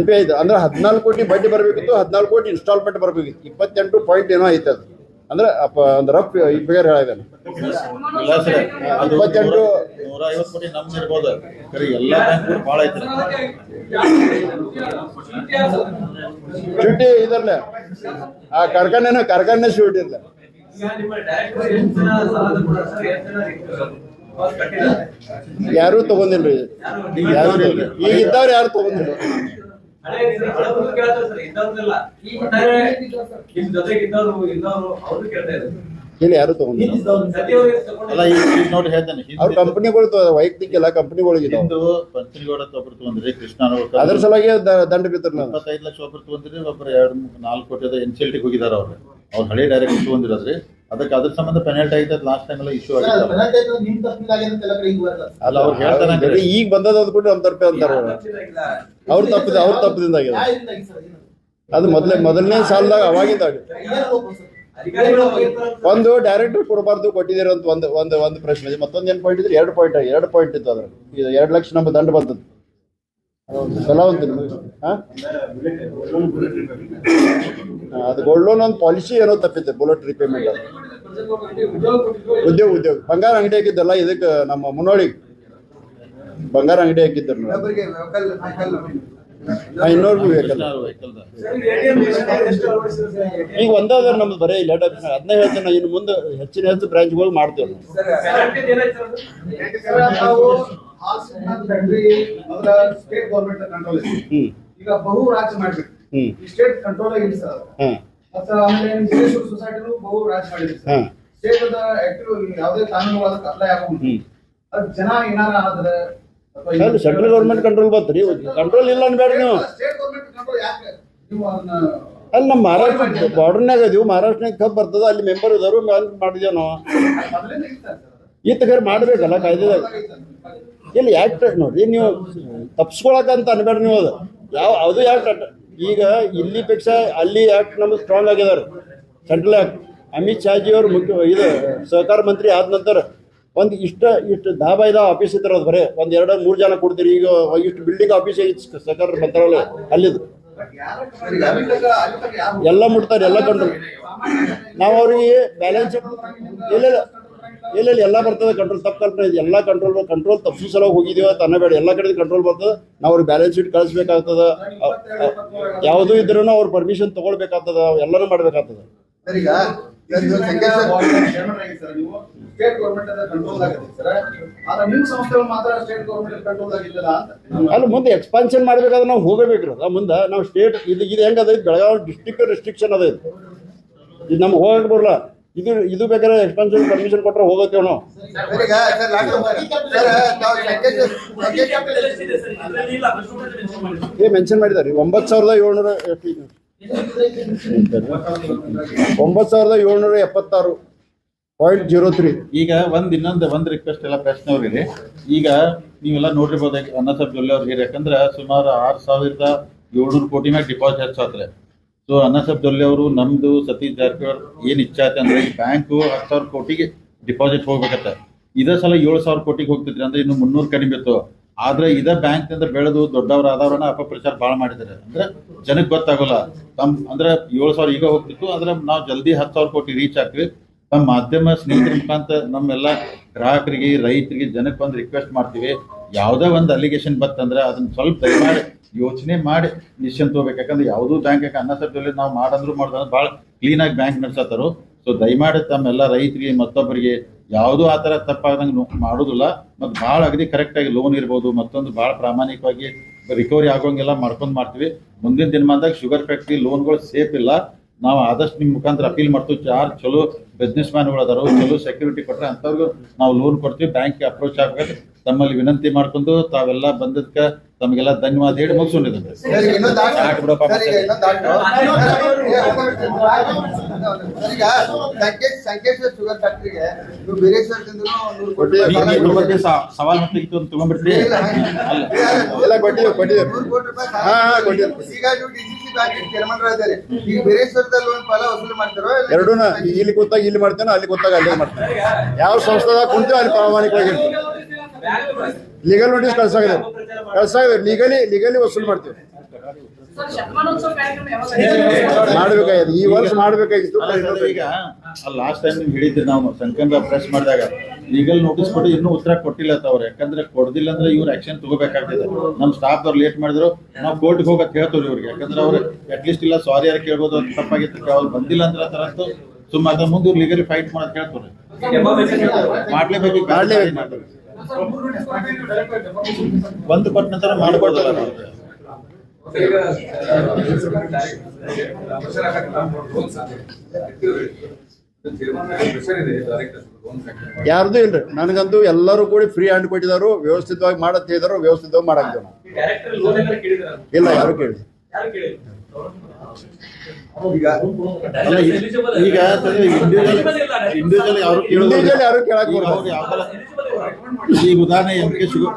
NPA ಇದೆ ಅಂದ್ರೆ 14 ಕೋಟಿ ಬಡ್ಡಿ ಬರಬೇಕಿತ್ತು, 14 ಕೋಟಿ ಇನ್ಸ್ಟಾಲ್ಮೆಂಟ್ ಬರಬೇಕಿತ್ತು. 28 ಪಾಯಿಂಟ್ ಏನೋ ಐತೆ ಅದು. ಅಂದ್ರೆ ಒಂದು ರಫ್ ಫಿಗರ್ ಹೇಳಿದ್ದಾನೆ. 150 ಕೋಟಿ ನಮ್ದು ಇರ್ಬೋದು. ಎಲ್ಲಾ ಬ್ಯಾಂಕ್ ಭಾಳ ಐತೆ. ಶೂಟಿ ಇದರ್ಲೆ ಆ ಕಾರ್ಖಾನೆ ಶೂಟ್ ಇಲ್ಲ. ಯಾರು ತಗೊಂಡಿಲ್ರಿ. ಈಗ ಇದ್ದವ್ರು ಯಾರು ತಗೊಂಡಿಲ್ಲ. ಇಲ್ಲಿ ಯಾರು ತಗೊಂಡಿಲ್ಲ. ಅಲ್ಲ ಈಗ ನೋಡಿ ಹೇಳ್ತಾನೆ ಅವ್ರ ಕಂಪನಿಗಳು ವೈಯಕ್ತಿಕ ಎಲ್ಲ ಕಂಪನಿಗಳಿಗೆ ಹಿಂದೂ ಪಂಚನಗೌಡ ಒಬ್ರು ತಗೊಂಡ್ರಿ, ಕೃಷ್ಣ ಅದ್ರ ಸಲುವಾಗಿ ದಂಡ ಬಿದ್ದರು. 25 ಲಕ್ಷ ಒಬ್ರು ತಗೊಂಡ್ರಿ, ಒಬ್ರು 2-4 ಕೋಟಿ NCLT ಹೋಗಿದಾರ. ಅವ್ರು ಹಳೆ ಡೈರೆಕ್ಟ್ ತಗೊಂಡಿರೋದ್ರಿ. ಅದಕ್ಕೆ ಅದ್ರ ಸಂಬಂಧ ಪೆನಾಲ್ಟಿ ಆಗಿದೆ. ಲಾಸ್ಟ್ ಟೈಮ್ ಎಲ್ಲ ಇಶ್ಯೂ ಆಗಿದೆ. ಅಲ್ಲ ಅವ್ರು ಹೇಳ್ತಾನೆ ಈಗ ಬಂದದ ಅಂದ್ಬಿಟ್ಟು ನಮ್ಮ ತರಪೆ ಅಂತಾರ. ಅವ್ರ ತಪ್ಪದಿಂದ ಆಗಿದೆ. ಅದು ಮೊದಲನೇ ಸಾಲದಾಗ ಅವಾಗಿಂದ ಒಂದು ಡೈರೆಕ್ಟರ್ ಕೊಡಬಾರ್ದು ಕೊಟ್ಟಿದ್ದೀರ ಅಂತ ಒಂದು ಪ್ರಶ್ನೆ ಇದೆ. ಮತ್ತೊಂದು ಏನು ಪಾಯಿಂಟ್ ಇದ್ರೆ 2 ಪಾಯಿಂಟ್ ಇತ್ತು. ಅದ್ರ 2 ಲಕ್ಷ ನಮ್ಮ ದಂಡ ಬಂತದ್ದು. ಚಲೋ ಅಂತ ಅದು ಗೋಲ್ಡ್ ಲೋನ್ ಒಂದು ಪಾಲಿಸಿ ಏನೋ ತಪ್ಪಿತ್ತು. ಬುಲೆಟ್ ರಿಪೇಮೆಂಟ್ ಉದ್ಯೋಗ ಬಂಗಾರ ಅಂಗಡಿ ಹಾಕಿದ್ದಲ್ಲ. ಇದಕ್ಕೆ ನಮ್ಮ ಮುನ್ನೋಳಿಗೆ ಬಂಗಾರ ಅಂಗಡಿ ಹಾಕಿದ್ದರು. ಇನ್ನೊರ್ಗೂ ವೆಹಿಕಲ್ ಈಗ ಒಂದಾದ್ರೆ ನಮ್ದು ಬರೀ ಇಲ್ಲ. ಅದನ್ನ ಹೇಳ್ತೇನೆ, ಇನ್ನು ಮುಂದೆ ಹೆಚ್ಚು ಬ್ರಾಂಚ್ಗಳು ಮಾಡ್ತೇವೆ. ಸ್ಟೇಟ್ ಗೌರ್ಮೆಂಟ್ ಕಂಟ್ರೋಲ್ ಈಗ ಬಹು ರಾಜ್ಯ ಮಾಡ್ಬೇಕು. ಸ್ಟೇಟ್ ಕಂಟ್ರೋಲ್ ಆಗಿದೆ ಸರ್. ಮತ್ತೆ ಆಮೇಲೆ ಸೊಸೈಟಿನೂ ಬಹು ರಾಜ್ಯ ಮಾಡಿದ್ರಿ ಸರ್. ಸ್ಟೇಟ್ ಆಕ್ಟಿವ್ ಯಾವುದೇ ಕಾನೂನುಗಳು ಅದಕ್ಕೆ ಅಪ್ಲೈ ಆಗೋದು. ಅದು ಜನ ಏನಾರ ಆದ್ರೆ ಸೆಂಟ್ರಲ್ ಗೌರ್ಮೆಂಟ್ ಕಂಟ್ರೋಲ್ ಬಂತ್ರಿ. ಕಂಟ್ರೋಲ್ ಇಲ್ಲ ಅನ್ಬೇಡ್ರಿ ನೀವು. ಸ್ಟೇಟ್ ಗೌರ್ಮೆಂಟ್ ಕಂಟ್ರೋಲ್ ಯಾಕೆ ನೀವು ಅದನ್ನ ಅಲ್ಲಿ ನಮ್ಮ ಮಹಾರಾಷ್ಟ್ರ ಬಾರ್ಡರ್ನಾಗ ಅದೀವಿ. ಮಹಾರಾಷ್ಟ್ರನಾಗ ಕಬ್ಬು ಬರ್ತದ. ಅಲ್ಲಿ ಮೆಂಬರ್ ಇದಾರು ಮಾಡಿದೇವ್ ನಾವು. ಈತಗಾರ ಮಾಡ್ಬೇಕಲ್ಲ ಕಾಯ್ದೆದಾಗ. ಇಲ್ಲಿ ಯಾಕೆ ನೋಡ್ರಿ ನೀವು ತಪ್ಸ್ಕೊಳಕಂತ ಅನ್ಬೇಡ್ರಿ ನೀವು. ಅದು ಯಾಕೆ ಈಗ ಇಲ್ಲಿ ಪಕ್ಷ ಅಲ್ಲಿ ಯಾಕೆ ನಮ್ಗೆ ಸ್ಟ್ರಾಂಗ್ ಆಗಿದಾರೆ. ಸೆಂಟ್ರಲ್ ಆಕ್ಟ್ ಅಮಿತ್ ಶಾಜಿ ಅವರು ಇದು ಸಹಕಾರ ಮಂತ್ರಿ ಆದ ನಂತರ ಇಷ್ಟು ಧಾಬಾ ಆಫೀಸ್ ಇದ್ದಾರೆ. ಅದು ಬರೇ 1-2-3 ಜನ ಕೊಡ್ತೀರಿ. ಈಗ ಇಷ್ಟು ಬಿಲ್ಡಿಂಗ್ ಆಫೀಸ್ ಸಹಕಾರ ಮಂತ್ರಾಲಯ ಅಲ್ಲಿದ್ದು ಎಲ್ಲ ಮುಟ್ತಾರೆ. ಎಲ್ಲ ಕಂಟ್ರೋಲ್ ನಾವು ಅವ್ರಿಗೆ ಬ್ಯಾಲೆನ್ಸ್ ಇಲ್ಲ ಎಲ್ಲ ಬರ್ತದೆ. ಕಂಟ್ರೋಲ್ ತಪ್ಪು ಕಲ್ಪನೆ ಇದೆ. ಎಲ್ಲ ಕಂಟ್ರೋಲ್ ತಪ್ಪಿಸೋ ಸಲ ಹೋಗಿದೀವ ಅಂತ ಅನ್ನಬೇಡ. ಎಲ್ಲ ಕಡೆ ಕಂಟ್ರೋಲ್ ಬರ್ತದೆ. ನಾವು ಅವ್ರಿಗೆ ಬ್ಯಾಲೆನ್ಸ್ ಶೀಟ್ ಕಳಿಸ್ಬೇಕಾಗ್ತದ. ಯಾವುದೂ ಇದ್ರೂ ಅವ್ರ ಪರ್ಮಿಷನ್ ತಗೊಳ್ಬೇಕಾಗ್ತದ. ಎಲ್ಲನೂ ಮಾಡ್ಬೇಕಾಗ್ತದ. ಈಗ chairman ಆಗಿ ಸರ್ ನೀವು ಸ್ಟೇಟ್ ಗೌರ್ಮೆಂಟ್ ಕಂಟ್ರೋಲ್ ಆಗುತ್ತೆ ಸರ್. ಆದ್ರೆ ನಿಮ್ಮ ಸಂಸ್ಥೆಗಳು ಮಾತ್ರ ಸ್ಟೇಟ್ ಗೌರ್ಮೆಂಟ್ ಕಂಟ್ರೋಲ್ ಆಗಿದ್ದಲ್ಲ ಅಂತ. ಅಲ್ಲಿ ಮುಂದೆ ಎಕ್ಸ್ಪಾನ್ಷನ್ ಮಾಡ್ಬೇಕಾದ್ರೆ ನಾವು ಹೋಗಬೇಕಿರೋದು ಮುಂದೆ ನಾವು ಸ್ಟೇಟ್ ಇದು ಹೆಂಗದ ಬೆಳಗಾವಿ ಡಿಸ್ಟಿಕ್ ರೆಸ್ಟ್ರಿಕ್ಷನ್ ಅದ ಇದು ನಮ್ಗೆ ಹೋಗಕ್ಕೆ ಬರಲ್ಲ. ಇದು ಬೇಕಾದ್ರೆ ಎಕ್ಸ್ಪಾನ್ಷನ್ ಪರ್ಮಿಷನ್ ಕೊಟ್ಟರೆ ಹೋಗೋತ್ತೇವೆ ನಾವು. ಮೆನ್ಷನ್ ಮಾಡಿದ್ದಾರೆ 9,776.03. ಈಗ ಇನ್ನೊಂದು ರಿಕ್ವೆಸ್ಟ್ ಎಲ್ಲ ಪ್ರಶ್ನೆವ್ರಿಗೆ, ಈಗ ನೀವೆಲ್ಲ ನೋಡಿರ್ಬೋದು ಅನ್ನಸಬ್ ಜೊಲ್ಲೆ ಅವ್ರಿಗೆ, ಯಾಕಂದ್ರೆ ಸುಮಾರು 6,700 ಕೋಟಿ ಮ್ಯಾಗ ಡಿಪಾಸಿಟ್ ಹೆಚ್ಚಾತ್ರೆ. ಸೊ ಅನ್ನಸಬ್ ಜೊಲ್ಲೆ ಅವರು ನಮ್ದು ಸತೀಶ್ ಜಾರಕಿಹೊಳಿ ಏನ್ ಇಚ್ಛೆ ಆಯ್ತು ಅಂದ್ರೆ ಈ ಬ್ಯಾಂಕು 10,000 ಕೋಟಿಗೆ ಡಿಪಾಸಿಟ್ ಹೋಗ್ಬೇಕತ್ತ. ಇದೇ ಸಲ 7,000 ಕೋಟಿಗೆ ಹೋಗ್ತಿದ್ರಿ ಅಂದ್ರೆ ಇನ್ನು 300 ಕಡಿಮೆ ಇತ್ತು. ಆದ್ರೆ ಇದೇ ಬ್ಯಾಂಕ್ ನಿಂದ ಬೆಳೆದು ದೊಡ್ಡವ್ರ ಆದವ್ರನ್ನ ಅಪಪ್ರಚಾರ ಭಾಳ ಮಾಡಿದ್ದಾರೆ. ಅಂದ್ರೆ ಜನಕ್ಕೆ ಗೊತ್ತಾಗೋಲ್ಲ. ಅಂದ್ರೆ 7,000 ಈಗ ಹೋಗ್ತಿತ್ತು, ಅಂದ್ರೆ ನಾವು ಜಲ್ದಿ 10,000 ಕೋಟಿ ರೀಚ್ ಆಗ್ತೀವಿ. ನಮ್ಮ ಮಾಧ್ಯಮ ಸ್ನೇಹಿತರ ಮುಖಾಂತರ ನಮ್ಮೆಲ್ಲ ಗ್ರಾಹಕರಿಗೆ, ರೈತರಿಗೆ, ಜನಕ್ಕೆ ಒಂದು ರಿಕ್ವೆಸ್ಟ್ ಮಾಡ್ತೀವಿ, ಯಾವುದೇ ಒಂದು ಅಲಿಗೇಷನ್ ಬತ್ತಂದ್ರೆ ಅದನ್ನ ಸ್ವಲ್ಪ ದಯಮಾಡಿ ಯೋಚನೆ ಮಾಡಿ ನಿಶ್ಚಿಂತ ಹೋಗ್ಬೇಕು. ಯಾಕಂದ್ರೆ ಯಾವುದೂ ಬ್ಯಾಂಕ್ ಅನ್ನಸಬ್ದಲ್ಲಿ ನಾವು ಮಾಡಿದ್ರು ಭಾಳ ಕ್ಲೀನಾಗಿ ಬ್ಯಾಂಕ್ ನಡೆಸತ್ತಾರು. ಸೊ ದಯಮಾಡಿ ತಮ್ಮೆಲ್ಲ ರೈತರಿಗೆ ಮತ್ತೊಬ್ಬರಿಗೆ ಯಾವುದೂ ಆ ಥರ ತಪ್ಪಾದಂಗೆ ಮಾಡೋದಿಲ್ಲ. ಮತ್ತು ಭಾಳ ಅಗದಿ ಕರೆಕ್ಟಾಗಿ ಲೋನ್ ಇರ್ಬೋದು, ಮತ್ತೊಂದು ಭಾಳ ಪ್ರಾಮಾಣಿಕವಾಗಿ ರಿಕವರಿ ಆಗೋಂಗೆಲ್ಲ ಮಾಡ್ತೀವಿ. ಮುಂದಿನ ದಿನಮಾನದಾಗ ಶುಗರ್ ಫ್ಯಾಕ್ಟ್ರಿ ಲೋನ್ಗಳು ಸೇಫ್ ಇಲ್ಲ. ನಾವು ಆದಷ್ಟು ನಿಮ್ಮ ಮುಖಾಂತರ ಅಪೀಲ್ ಮಾಡ್ತೀವಿ, ಯಾರು ಚಲೋ ಬಿಸ್ನೆಸ್ ಮ್ಯಾನ್ಗಳು ಅದಾರೋ, ಚಲೋ ಸೆಕ್ಯೂರಿಟಿ ಕೊಟ್ಟರೆ ಅಂಥವ್ರಿಗೂ ನಾವು ಲೋನ್ ಕೊಡ್ತೀವಿ. ಬ್ಯಾಂಕ್ಗೆ ಅಪ್ರೋಚ್ ಆಗ್ಬೇಕು ತಮ್ಮಲ್ಲಿ ವಿನಂತಿ ಮಾಡ್ಕೊಂಡು ತಾವೆಲ್ಲ ಬಂದದ್ಕ ತಮಗೆಲ್ಲ ಧನ್ಯವಾದ ಹೇಳಿ ಮುಗಿಸ್ಕೊಂಡಿದ್ದಾರೆ. ಸವಾಲ್ ಮತ್ತೆ ತಗೊಂಡ್ಬಿಡ್ತೀವಿ. ಎಲ್ಲ ಕೊಟ್ಟಿದ್ದೇವೆ. ಎರಡೂ ಇಲ್ಲಿ ಕೂತಾಗ ಇಲ್ಲಿ ಮಾಡ್ತೇನೆ, ಅಲ್ಲಿ ಕೂತಾಗ ಅಲ್ಲಿ ಮಾಡ್ತೇನೆ. ಯಾವ ಸಂಸ್ಥೆದಾಗ ಕುಂತೀವಿ ಅಲ್ಲಿ ಪ್ರಾಮಾಣಿಕವಾಗಿ ಲೀಗಲ್ ನೋಟಿಸ್ ಕಳ್ಸಾಗಿದೆ. ಲೀಗಲಿ ವಸೂಲು ಮಾಡ್ತೀವಿ. ಮಾಡ್ಬೇಕಾಗಿತ್ತು, ಈ ವರ್ಷ ಮಾಡ್ಬೇಕಾಗಿತ್ತು. ಈಗ ಲಾಸ್ಟ್ ಟೈಮ್ ನೀವು ಹೇಳಿದ್ರಿ, ನಾವು ಸಂಕಂಬ ಪ್ರೆಸ್ ಮಾಡಿದಾಗ ಲೀಗಲ್ ನೋಟಿಸ್ ಕೊಟ್ಟು ಇನ್ನೂ ಉತ್ತರ ಕೊಟ್ಟಿಲ್ಲ ಅವ್ರು. ಯಾಕಂದ್ರೆ ಕೊಡ್ದಿಲ್ಲ ಅಂದ್ರೆ ಇವ್ರು ಆಕ್ಷನ್ ತಗೋಬೇಕಾಗ್ತದೆ. ನಮ್ಮ ಸ್ಟಾಫ್ ಅವ್ರು ಲೇಟ್ ಮಾಡಿದ್ರು, ನಾವು ಕೋರ್ಟ್ಗೆ ಹೋಗಕ್ಕೆ ಹೇಳ್ತೀವಿ ಇವ್ರಿಗೆ. ಯಾಕಂದ್ರೆ ಅವ್ರು ಅಟ್ಲೀಸ್ಟ್ ಇಲ್ಲ ಸಾರಿ ಯಾರು ಕೇಳ್ಬೋದು, ತಪ್ಪಾಗಿತ್ತು, ಅವ್ರು ಬಂದಿಲ್ಲ ಅಂದ್ರೆ ಆ ಥರದ್ದು ಸುಮ್ಮನೆ ಮುಂದೆ ಲೀಗಲಿ ಫೈಟ್ ಮಾಡೋದು ಹೇಳ್ತಾರೆ. ಮಾಡ್ಲೇಬೇಕು. ಒಂದು ಕೊಟ್ಟ ನಂತರ ಮಾಡ್ಬೋದಲ್ಲ. ಯಾರ್ದು ಇಲ್ರಿ, ನನಗಂತೂ ಎಲ್ಲರೂ ಕೂಡ ಫ್ರೀ ಹ್ಯಾಂಡ್ ಕೊಟ್ಟಿದಾರು. ವ್ಯವಸ್ಥಿತವಾಗಿ ಮಾಡತ್ ಹೇಳಿದಾರು, ವ್ಯವಸ್ಥಿತವಾಗಿ ಮಾಡಾಕ್ತೇವೆ ನಾವು. ಇಲ್ಲ, ಯಾರು ಕೇಳಿ ಈಗ ಇಂಡಿವಿಜುವಲ್ ಯಾರು ಕೇಳಕ್ ಈಗ ಉದಾಹರಣೆ MK ಶುಗರ್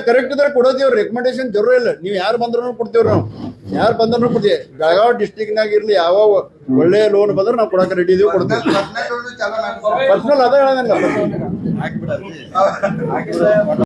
ಕರೆಕ್ಟ್ ಕೊಡೋದಿವ್ರಿ. ರೆಕಮೆಂಡೇಶನ್ ಜरूर ಇಲ್ಲ. ನೀವು ಯಾರು ಬಂದ್ರು ಕೊಡ್ತೀವ್ರಿ, ನಾವು ಯಾರು ಬಂದ್ರು ಕೊಡ್ತೀವಿ. ಬೆಳಗಾವಿ ಡಿಸ್ಟಿಕ್ನಾಗ ಇರ್ಲಿ, ಯಾವ ಒಳ್ಳೆ ಲೋನ್ ಬಂದ್ರೆ ನಾವು ಕೊಡಕ್ಕೆ ರೆಡಿ ಇದೀವಿ, ಕೊಡ್ತೀವಿ. ಪರ್ಸನಲ್ ಅದ ಹೇಳಂಗ